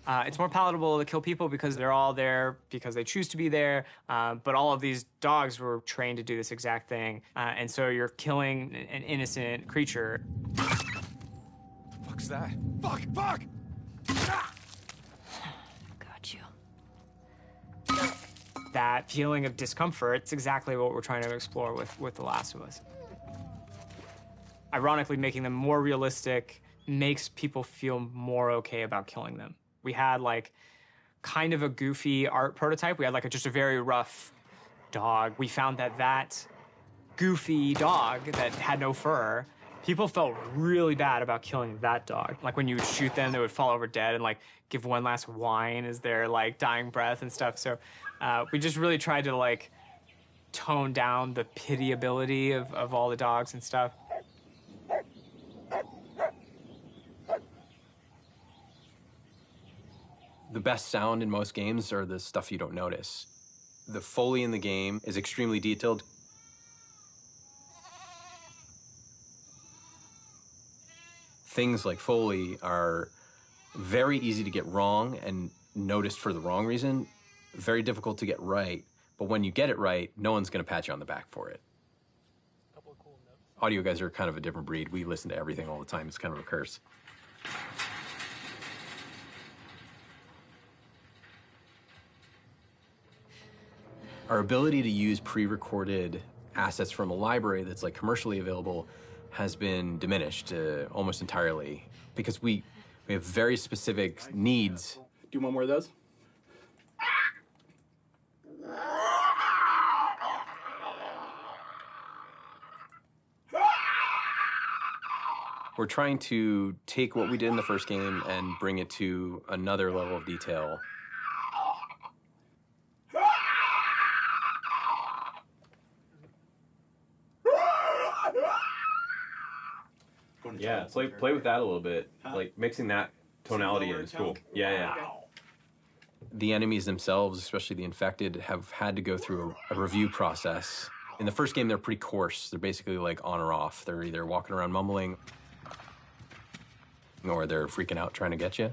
It's more palatable to kill people because they're all there because they choose to be there, but all of these dogs were trained to do this exact thing, and so you're killing an innocent creature. Fuck's that? Fuck! Got you. That feeling of discomfort, it's exactly what we're trying to explore with The Last of Us. Ironically, making them more realistic makes people feel more okay about killing them. We had like kind of a goofy art prototype. We had like just a very rough dog. We found that goofy dog that had no fur, people felt really bad about killing that dog. Like when you would shoot them, they would fall over dead and like give one last whine as their like dying breath and stuff. So we just really tried to like tone down the pitiability of all the dogs and stuff. The best sound in most games are the stuff you don't notice. The Foley in the game is extremely detailed. Things like Foley are very easy to get wrong and noticed for the wrong reason, very difficult to get right, but when you get it right, no one's gonna pat you on the back for it. Audio guys are kind of a different breed. We listen to everything all the time. It's kind of a curse. Our ability to use pre-recorded assets from a library that's like commercially available has been diminished almost entirely because we have very specific needs. Do one more of those? We're trying to take what we did in the first game and bring it to another level of detail. Yeah, play with that a little bit. Like mixing that tonality in is cool. Yeah. The enemies themselves, especially the infected, have had to go through a review process. In the first game, they're pretty coarse. They're basically like on or off. They're either walking around mumbling or they're freaking out trying to get you.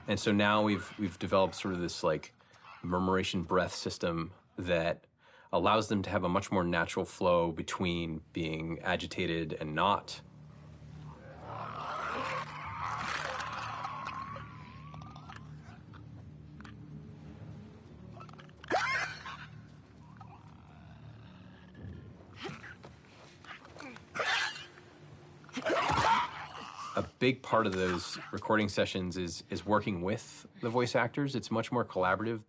And so now we've developed sort of this like murmuration breath system that allows them to have a much more natural flow between being agitated and not. A big part of those recording sessions is working with the voice actors. It's much more collaborative.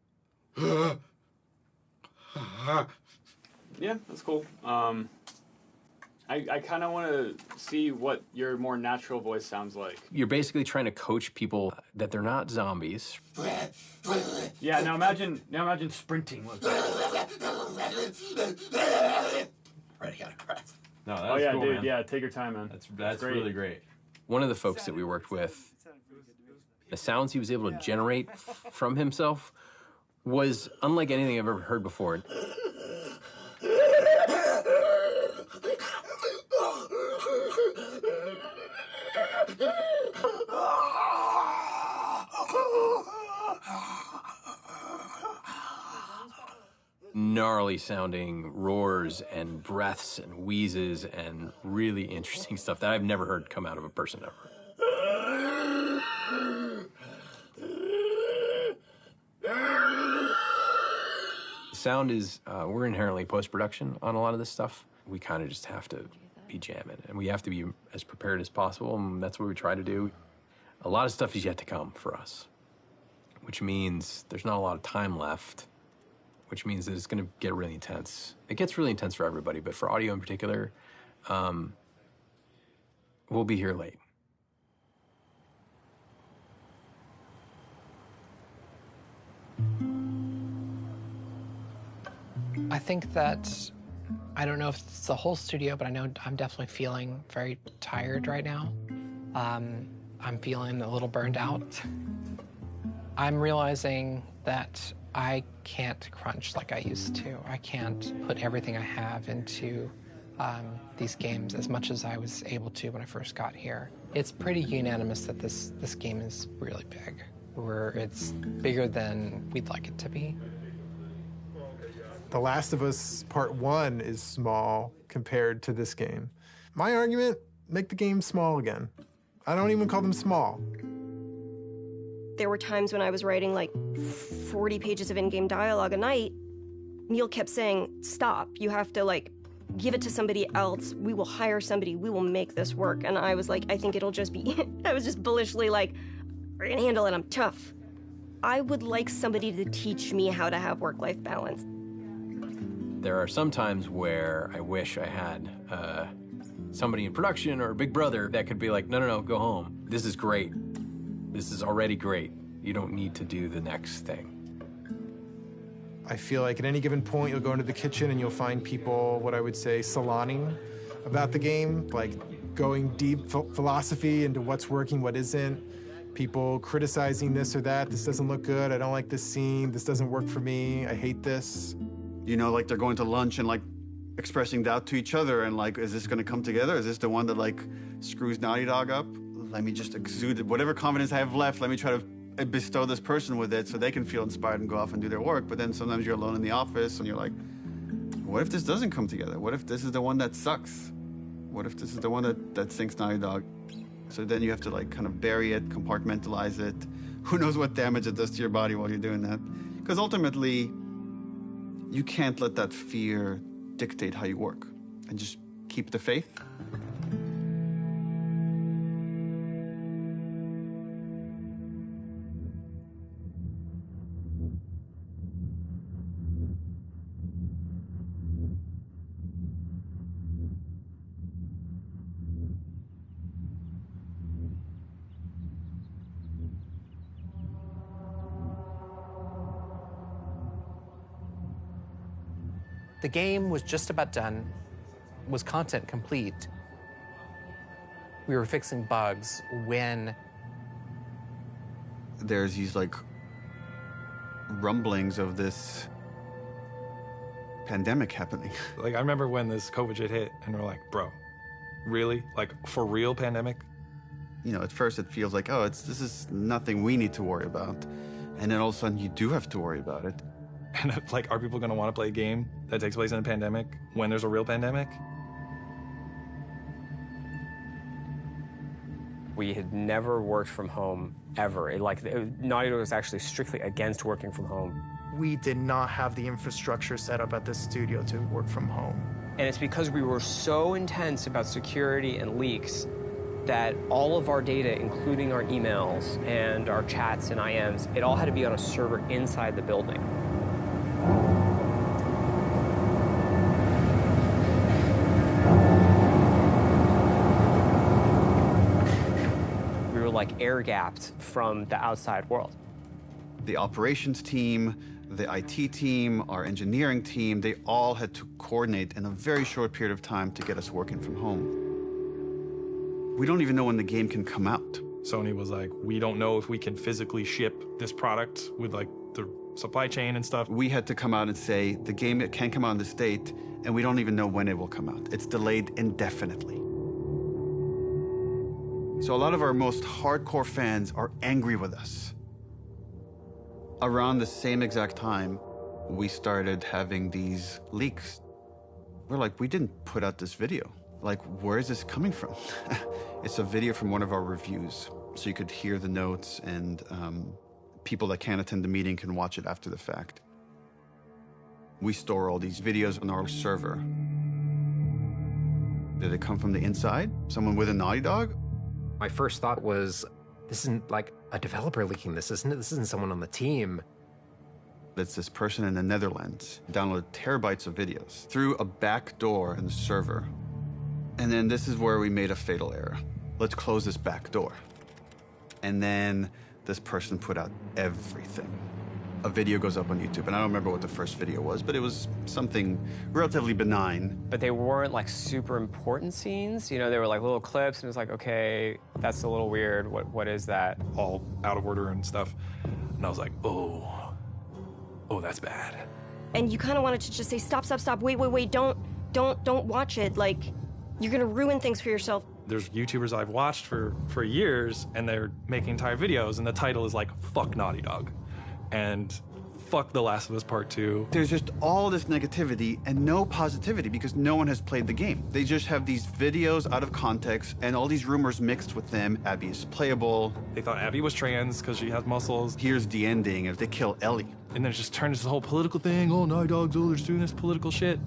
Yeah, that's cool. I kind of want to see what your more natural voice sounds like. You're basically trying to coach people that they're not zombies. Yeah, now imagine sprinting like that. Ready out of breath. No, Oh yeah, cool, dude. Man. Yeah, take your time, man. That's great. Really great. One of the folks that we worked with, the sounds he was able to generate from himself was unlike anything I've ever heard before. Gnarly sounding roars and breaths and wheezes and really interesting stuff that I've never heard come out of a person ever. Sound is, we're inherently post-production on a lot of this stuff. We kind of just have to be jamming and we have to be as prepared as possible, and that's what we try to do. A lot of stuff is yet to come for us, which means there's not a lot of time left, which means that it's going to get really intense. It gets really intense for everybody, but for audio in particular, we'll be here late. I think that, I don't know if it's the whole studio, but I know I'm definitely feeling very tired right now. I'm feeling a little burned out. I'm realizing that I can't crunch like I used to. I can't put everything I have into these games as much as I was able to when I first got here. It's pretty unanimous that this game is really big. It's bigger than we'd like it to be. The Last of Us Part 1 is small compared to this game. My argument, make the game small again. I don't even call them small. There were times when I was writing like 40 pages of in-game dialogue a night. Neil kept saying, stop, you have to like give it to somebody else. We will hire somebody, we will make this work. And I was like, I think it'll just be, I was just bullishly like, I can handle it, I'm tough. I would like somebody to teach me how to have work-life balance. There are some times where I wish I had somebody in production or a big brother that could be like, no, go home. This is great. This is already great. You don't need to do the next thing. I feel like at any given point, you'll go into the kitchen and you'll find people, what I would say, salonning about the game, like going deep philosophy into what's working, what isn't. People criticizing this or that. This doesn't look good. I don't like this scene. This doesn't work for me. I hate this. You know, like they're going to lunch and like expressing doubt to each other and like, is this gonna come together? Is this the one that like screws Naughty Dog up? Let me just exude whatever confidence I have left. Let me try to bestow this person with it so they can feel inspired and go off and do their work. But then sometimes you're alone in the office and you're like, what if this doesn't come together? What if this is the one that sucks? What if this is the one that sinks Naughty Dog? So then you have to like kind of bury it, compartmentalize it. Who knows what damage it does to your body while you're doing that? Because ultimately, you can't let that fear dictate how you work. And just keep the faith. The game was just about done, was content complete. We were fixing bugs when there's these like rumblings of this pandemic happening. Like I remember when this COVID shit hit and we're like, bro, really? Like for real pandemic? You know, at first it feels like, oh, this is nothing we need to worry about. And then all of a sudden you do have to worry about it. And like, are people gonna wanna play a game that takes place in a pandemic when there's a real pandemic? We had never worked from home, ever. Naughty Dog was actually strictly against working from home. We did not have the infrastructure set up at this studio to work from home. And it's because we were so intense about security and leaks that all of our data, including our emails and our chats and IMs, it all had to be on a server inside the building. We were like air-gapped from the outside world. The operations team, the IT team, our engineering team, they all had to coordinate in a very short period of time to get us working from home. We don't even know when the game can come out. Sony was like, we don't know if we can physically ship this product with like the supply chain and stuff. We had to come out and say, the game can come out in this date, and we don't even know when it will come out. It's delayed indefinitely. So a lot of our most hardcore fans are angry with us. Around the same exact time, we started having these leaks. We're like, we didn't put out this video. Like, where is this coming from? It's a video from one of our reviews, so you could hear the notes and people that can't attend the meeting can watch it after the fact. We store all these videos on our server. Did it come from the inside? Someone with a Naughty Dog? My first thought was, this isn't like a developer leaking this, isn't it? This isn't someone on the team. It's this person in the Netherlands downloaded terabytes of videos through a back door in the server. And then this is where we made a fatal error. Let's close this back door. And then this person put out everything. A video goes up on YouTube, and I don't remember what the first video was, but it was something relatively benign. But they weren't like super important scenes. You know, they were like little clips, and it was like, okay, that's a little weird. What is that? All out of order and stuff. And I was like, oh, that's bad. And you kind of wanted to just say, stop, wait, don't don't watch it. Like, you're gonna ruin things for yourself. There's YouTubers I've watched for years, and they're making entire videos, and the title is like, fuck Naughty Dog. And fuck The Last of Us Part 2. There's just all this negativity and no positivity because no one has played the game. They just have these videos out of context and all these rumors mixed with them. Abby is playable. They thought Abby was trans because she has muscles. Here's the ending, if they kill Ellie. And then it just turned into this whole political thing. Oh, Naughty Dog's they're doing this political shit.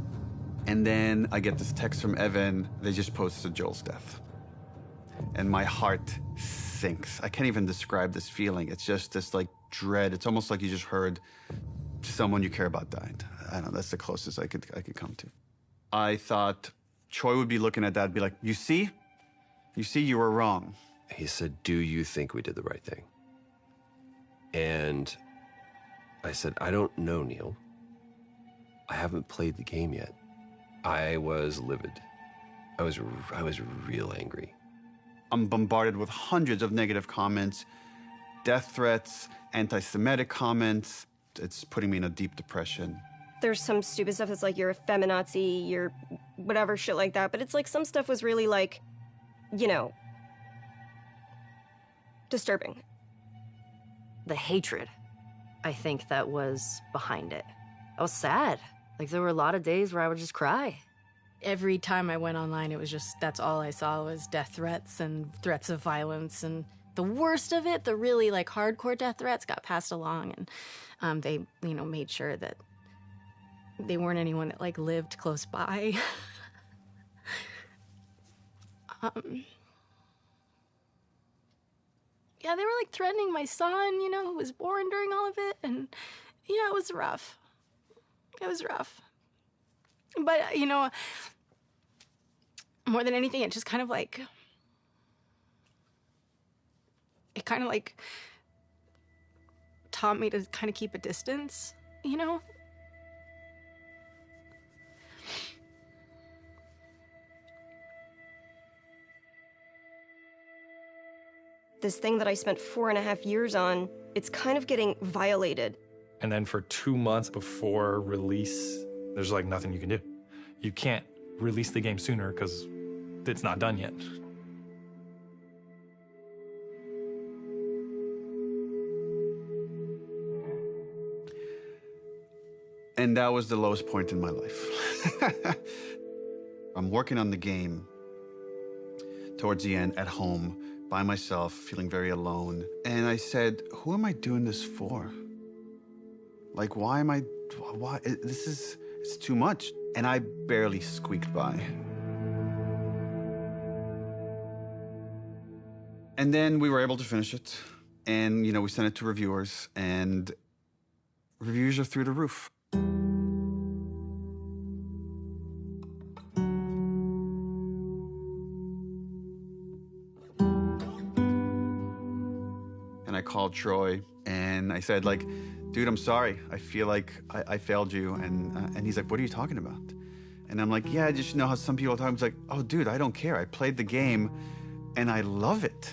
And then I get this text from Evan. They just posted Joel's death. And my heart sinks. I can't even describe this feeling. It's just this like dread. It's almost like you just heard someone you care about died. I don't know, that's the closest I could come to. I thought Troy would be looking at that and be like, you see, you were wrong. He said, do you think we did the right thing? And I said, I don't know, Neil. I haven't played the game yet. I was livid. I was real angry. I'm bombarded with hundreds of negative comments, death threats, anti-Semitic comments. It's putting me in a deep depression. There's some stupid stuff that's like, you're a feminazi, you're whatever shit like that. But it's like some stuff was really like, you know, disturbing. The hatred, I think, that was behind it. I was sad. Like, there were a lot of days where I would just cry. Every time I went online, it was just, that's all I saw was death threats and threats of violence. And the worst of it, the really like hardcore death threats got passed along, and they, you know, made sure that they weren't anyone that like lived close by. Yeah, they were like threatening my son, you know, who was born during all of it, and yeah, it was rough. It was rough. But, you know, more than anything, it just kind of like, it kind of like taught me to kind of keep a distance, you know? This thing that I spent 4.5 years on, it's kind of getting violated. And then for 2 months before release, there's like nothing you can do. You can't release the game sooner because it's not done yet. And that was the lowest point in my life. I'm working on the game towards the end at home by myself, feeling very alone. And I said, who am I doing this for? Like, why? It's too much. And I barely squeaked by. And then we were able to finish it. And, you know, we sent it to reviewers, and reviews are through the roof. And I called Troy, and I said, like, dude, I'm sorry. I feel like I failed you. And he's like, what are you talking about? And I'm like, yeah, I just know how some people talk. He's like, oh, dude, I don't care. I played the game, and I love it.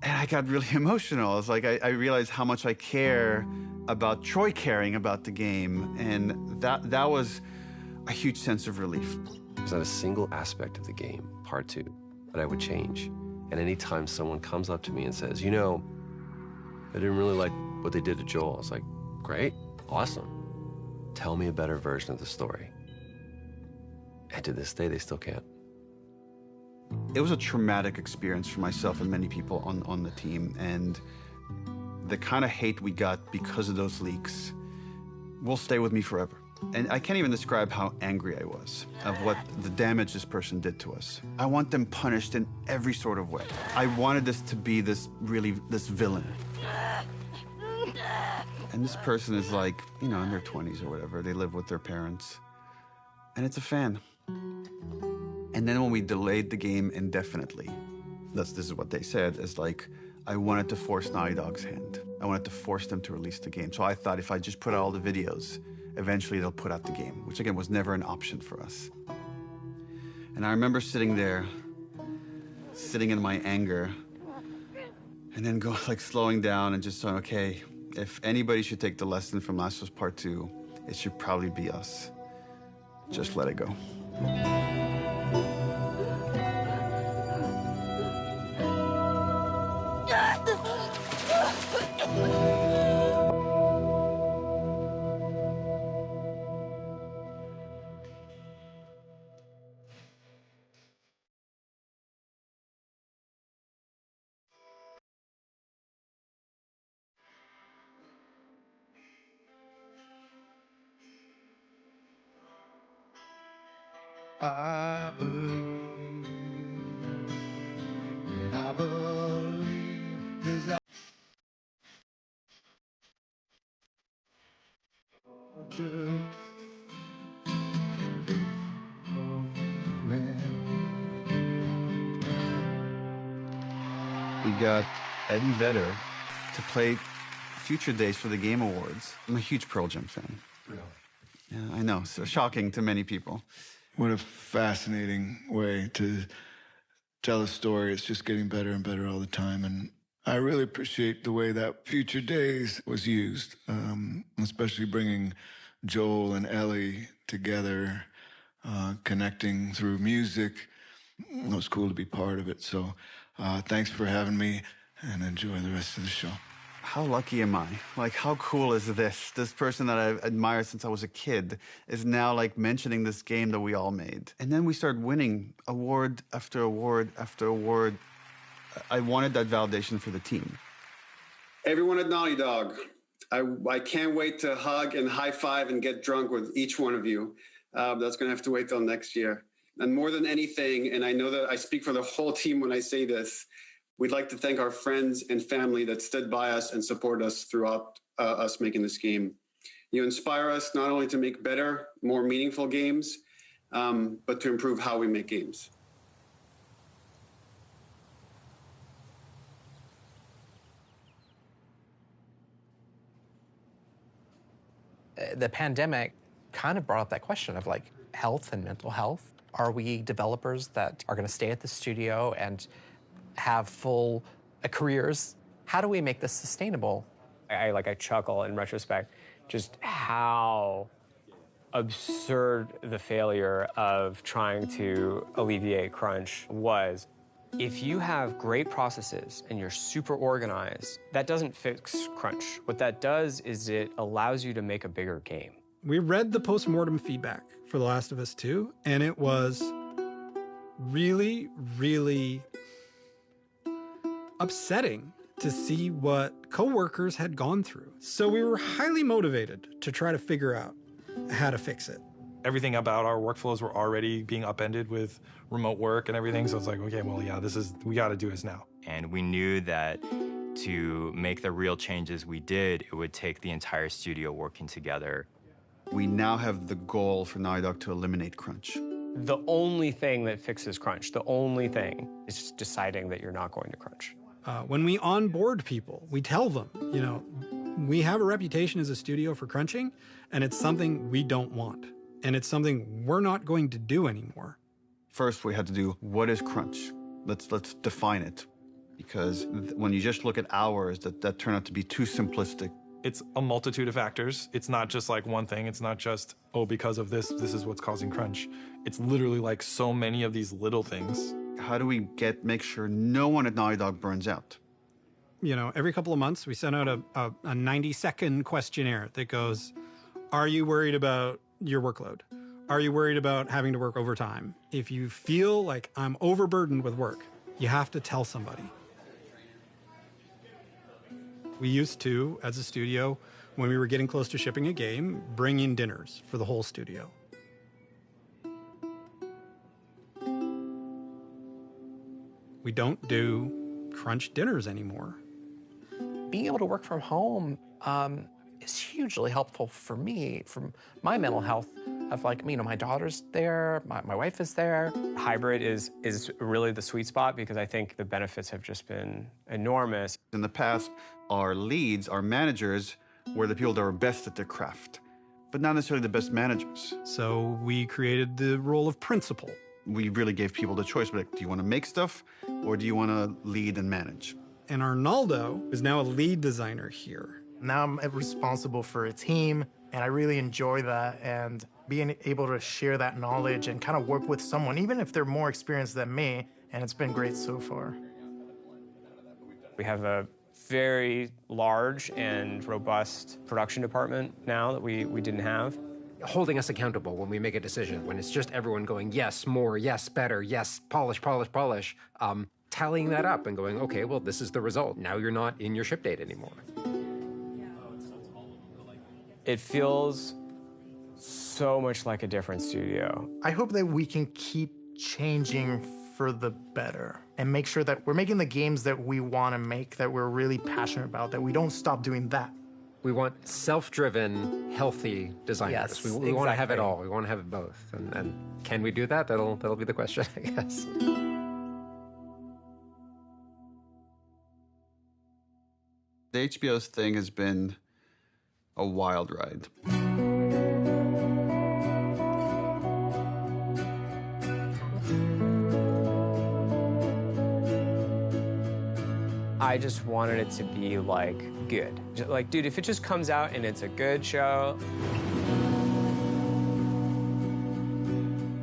And I got really emotional. It's like I realized how much I care about Troy caring about the game. And that was a huge sense of relief. There's not a single aspect of the game, part 2, that I would change. And anytime someone comes up to me and says, you know, I didn't really like what they did to Joel, I was like, great, awesome. Tell me a better version of the story. And to this day, they still can't. It was a traumatic experience for myself and many people on the team, and the kind of hate we got because of those leaks will stay with me forever. And I can't even describe how angry I was of what the damage this person did to us. I want them punished in every sort of way. I wanted this to be this villain. And this person is like, you know, in their 20s or whatever. They live with their parents. And it's a fan. And then when we delayed the game indefinitely, this is what they said, is like, I wanted to force Naughty Dog's hand. I wanted to force them to release the game. So I thought if I just put out all the videos, eventually they'll put out the game, which again was never an option for us. And I remember sitting there, sitting in my anger, and then slowing down and just saying, okay, if anybody should take the lesson from Last of Us Part 2, it should probably be us. Just let it go. I believe there's a We got Eddie Vedder to play Future Days for the Game Awards. I'm a huge Pearl Jam fan. Really? Yeah, I know, so shocking to many people. What a fascinating way to tell a story. It's just getting better and better all the time. And I really appreciate the way that Future Days was used, especially bringing Joel and Ellie together, connecting through music. It was cool to be part of it. So thanks for having me, and enjoy the rest of the show. How lucky am I? Like, how cool is this? This person that I've admired since I was a kid is now, like, mentioning this game that we all made. And then we start winning award after award after award. I wanted that validation for the team. Everyone at Naughty Dog, I can't wait to hug and high five and get drunk with each one of you. That's going to have to wait till next year. And more than anything, and I know that I speak for the whole team when I say this, we'd like to thank our friends and family that stood by us and support us throughout us making this game. You inspire us not only to make better, more meaningful games, but to improve how we make games. The pandemic kind of brought up that question of like health and mental health. Are we developers that are going to stay at the studio and have full careers? How do we make this sustainable? I chuckle in retrospect, just how absurd the failure of trying to alleviate crunch was. If you have great processes and you're super organized, that doesn't fix crunch. What that does is it allows you to make a bigger game. We read the postmortem feedback for The Last of Us 2, and it was really, really upsetting to see what coworkers had gone through. So we were highly motivated to try to figure out how to fix it. Everything about our workflows were already being upended with remote work and everything. So it's like, okay, well, yeah, we got to do this now. And we knew that to make the real changes we did, it would take the entire studio working together. We now have the goal for Naughty Dog to eliminate crunch. The only thing that fixes crunch, the only thing, is just deciding that you're not going to crunch. When we onboard people, we tell them, you know, we have a reputation as a studio for crunching, and it's something we don't want. And it's something we're not going to do anymore. First, we had to do, what is crunch? Let's define it. Because when you just look at hours, that turned out to be too simplistic. It's a multitude of factors. It's not just like one thing. It's not just, oh, because of this is what's causing crunch. It's literally like so many of these little things. How do we make sure no one at Naughty Dog burns out? You know, every couple of months, we send out a 90-second questionnaire that goes, are you worried about your workload? Are you worried about having to work overtime? If you feel like I'm overburdened with work, you have to tell somebody. We used to, as a studio, when we were getting close to shipping a game, bring in dinners for the whole studio. We don't do crunch dinners anymore. Being able to work from home is hugely helpful for me, for my mental health. Of like, you know, my daughter's there, my wife is there. Hybrid is really the sweet spot because I think the benefits have just been enormous. In the past, our leads, our managers, were the people that were best at their craft, but not necessarily the best managers. So we created the role of principal. We really gave people the choice, like, do you want to make stuff or do you want to lead and manage? And Arnaldo is now a lead designer here. Now I'm responsible for a team And I really enjoy that, and being able to share that knowledge and kind of work with someone, even if they're more experienced than me, and it's been great so far. We have a very large and robust production department now that we didn't have. Holding us accountable when we make a decision, when it's just everyone going, yes, more, yes, better, yes, polish, polish, polish, tallying that up and going, okay, well, this is the result. Now you're not in your ship date anymore. It feels so much like a different studio. I hope that we can keep changing for the better and make sure that we're making the games that we want to make, that we're really passionate about, that we don't stop doing that. We want self-driven, healthy designers. Yes, we want to have it all. We want to have it both. And can we do that? That'll be the question, I guess. The HBO's thing has been a wild ride. I just wanted it to be, like, good. Like, dude, if it just comes out and it's a good show,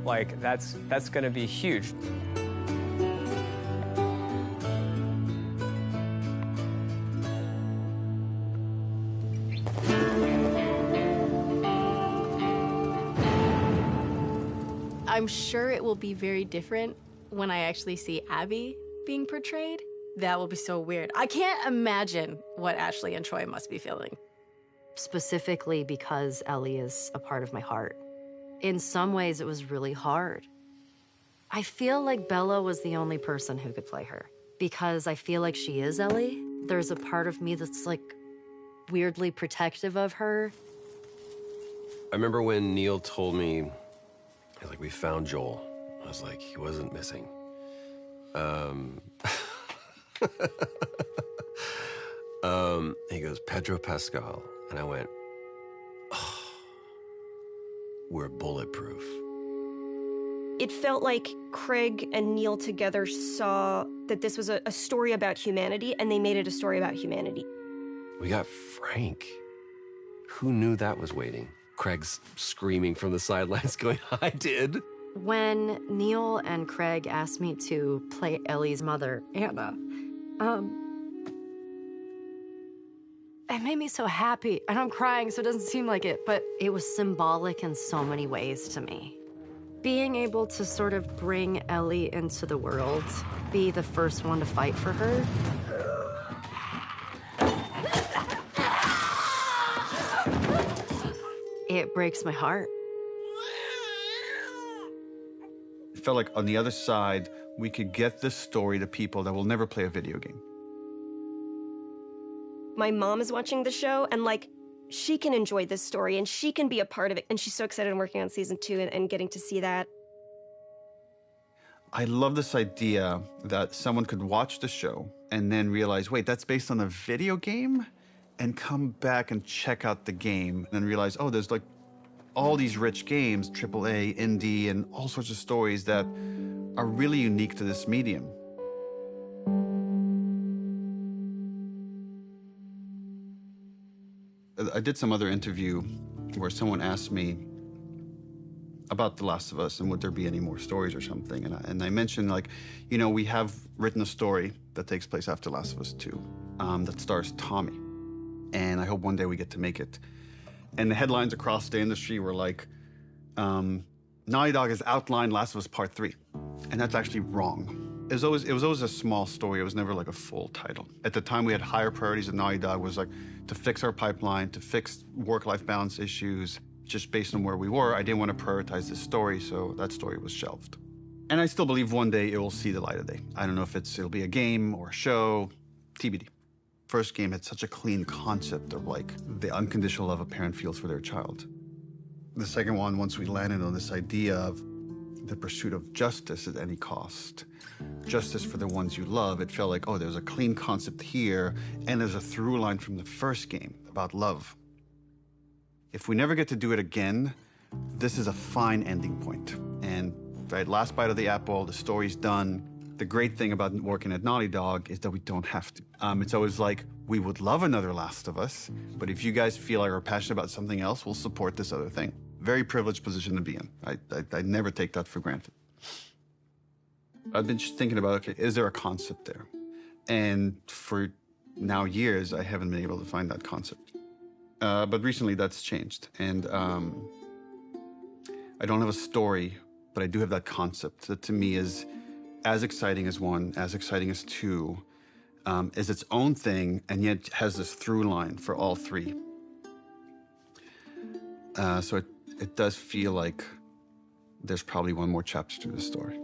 like, that's gonna be huge. I'm sure it will be very different when I actually see Abby being portrayed. That will be so weird. I can't imagine what Ashley and Troy must be feeling. Specifically because Ellie is a part of my heart. In some ways, it was really hard. I feel like Bella was the only person who could play her because I feel like she is Ellie. There's a part of me that's like weirdly protective of her. I remember when Neil told me, like, we found Joel. I was like, he wasn't missing. He goes, Pedro Pascal. And I went, oh, we're bulletproof. It felt like Craig and Neil together saw that this was a story about humanity, and they made it a story about humanity. We got Frank. Who knew that was waiting? Craig's screaming from the sidelines going, I did. When Neil and Craig asked me to play Ellie's mother, Anna, it made me so happy. And I'm crying, so it doesn't seem like it, but it was symbolic in so many ways to me. Being able to sort of bring Ellie into the world, be the first one to fight for her. It breaks my heart. It felt like on the other side, we could get this story to people that will never play a video game. My mom is watching the show, and, like, she can enjoy this story, and she can be a part of it, and she's so excited I'm working on season 2 and getting to see that. I love this idea that someone could watch the show and then realize, wait, that's based on a video game? And come back and check out the game and realize, oh, there's like all these rich games, AAA, indie, and all sorts of stories that are really unique to this medium. I did some other interview where someone asked me about The Last of Us and would there be any more stories or something. And I mentioned, like, you know, we have written a story that takes place after Last of Us 2 that stars Tommy. And I hope one day we get to make it. And the headlines across the industry were like, Naughty Dog has outlined Last of Us Part 3. And that's actually wrong. It was always a small story. It was never like a full title. At the time, we had higher priorities at Naughty Dog, was like to fix our pipeline, to fix work-life balance issues. Just based on where we were, I didn't want to prioritize this story, so that story was shelved. And I still believe one day it will see the light of day. I don't know if it'll be a game or a show, TBD. First game had such a clean concept of, like, the unconditional love a parent feels for their child. The second one, once we landed on this idea of the pursuit of justice at any cost, justice for the ones you love, it felt like, oh, there's a clean concept here, and there's a through line from the first game about love. If we never get to do it again, this is a fine ending point. And, right, last bite of the apple, the story's done. The great thing about working at Naughty Dog is that we don't have to. It's always like, we would love another Last of Us, but if you guys feel like we're passionate about something else, we'll support this other thing. Very privileged position to be in. I never take that for granted. I've been just thinking about, okay, is there a concept there? And for now years, I haven't been able to find that concept. But recently that's changed. And I don't have a story, but I do have that concept that to me is as exciting as 1, as exciting as 2, is its own thing, and yet has this through line for all 3. So it does feel like there's probably one more chapter to the story.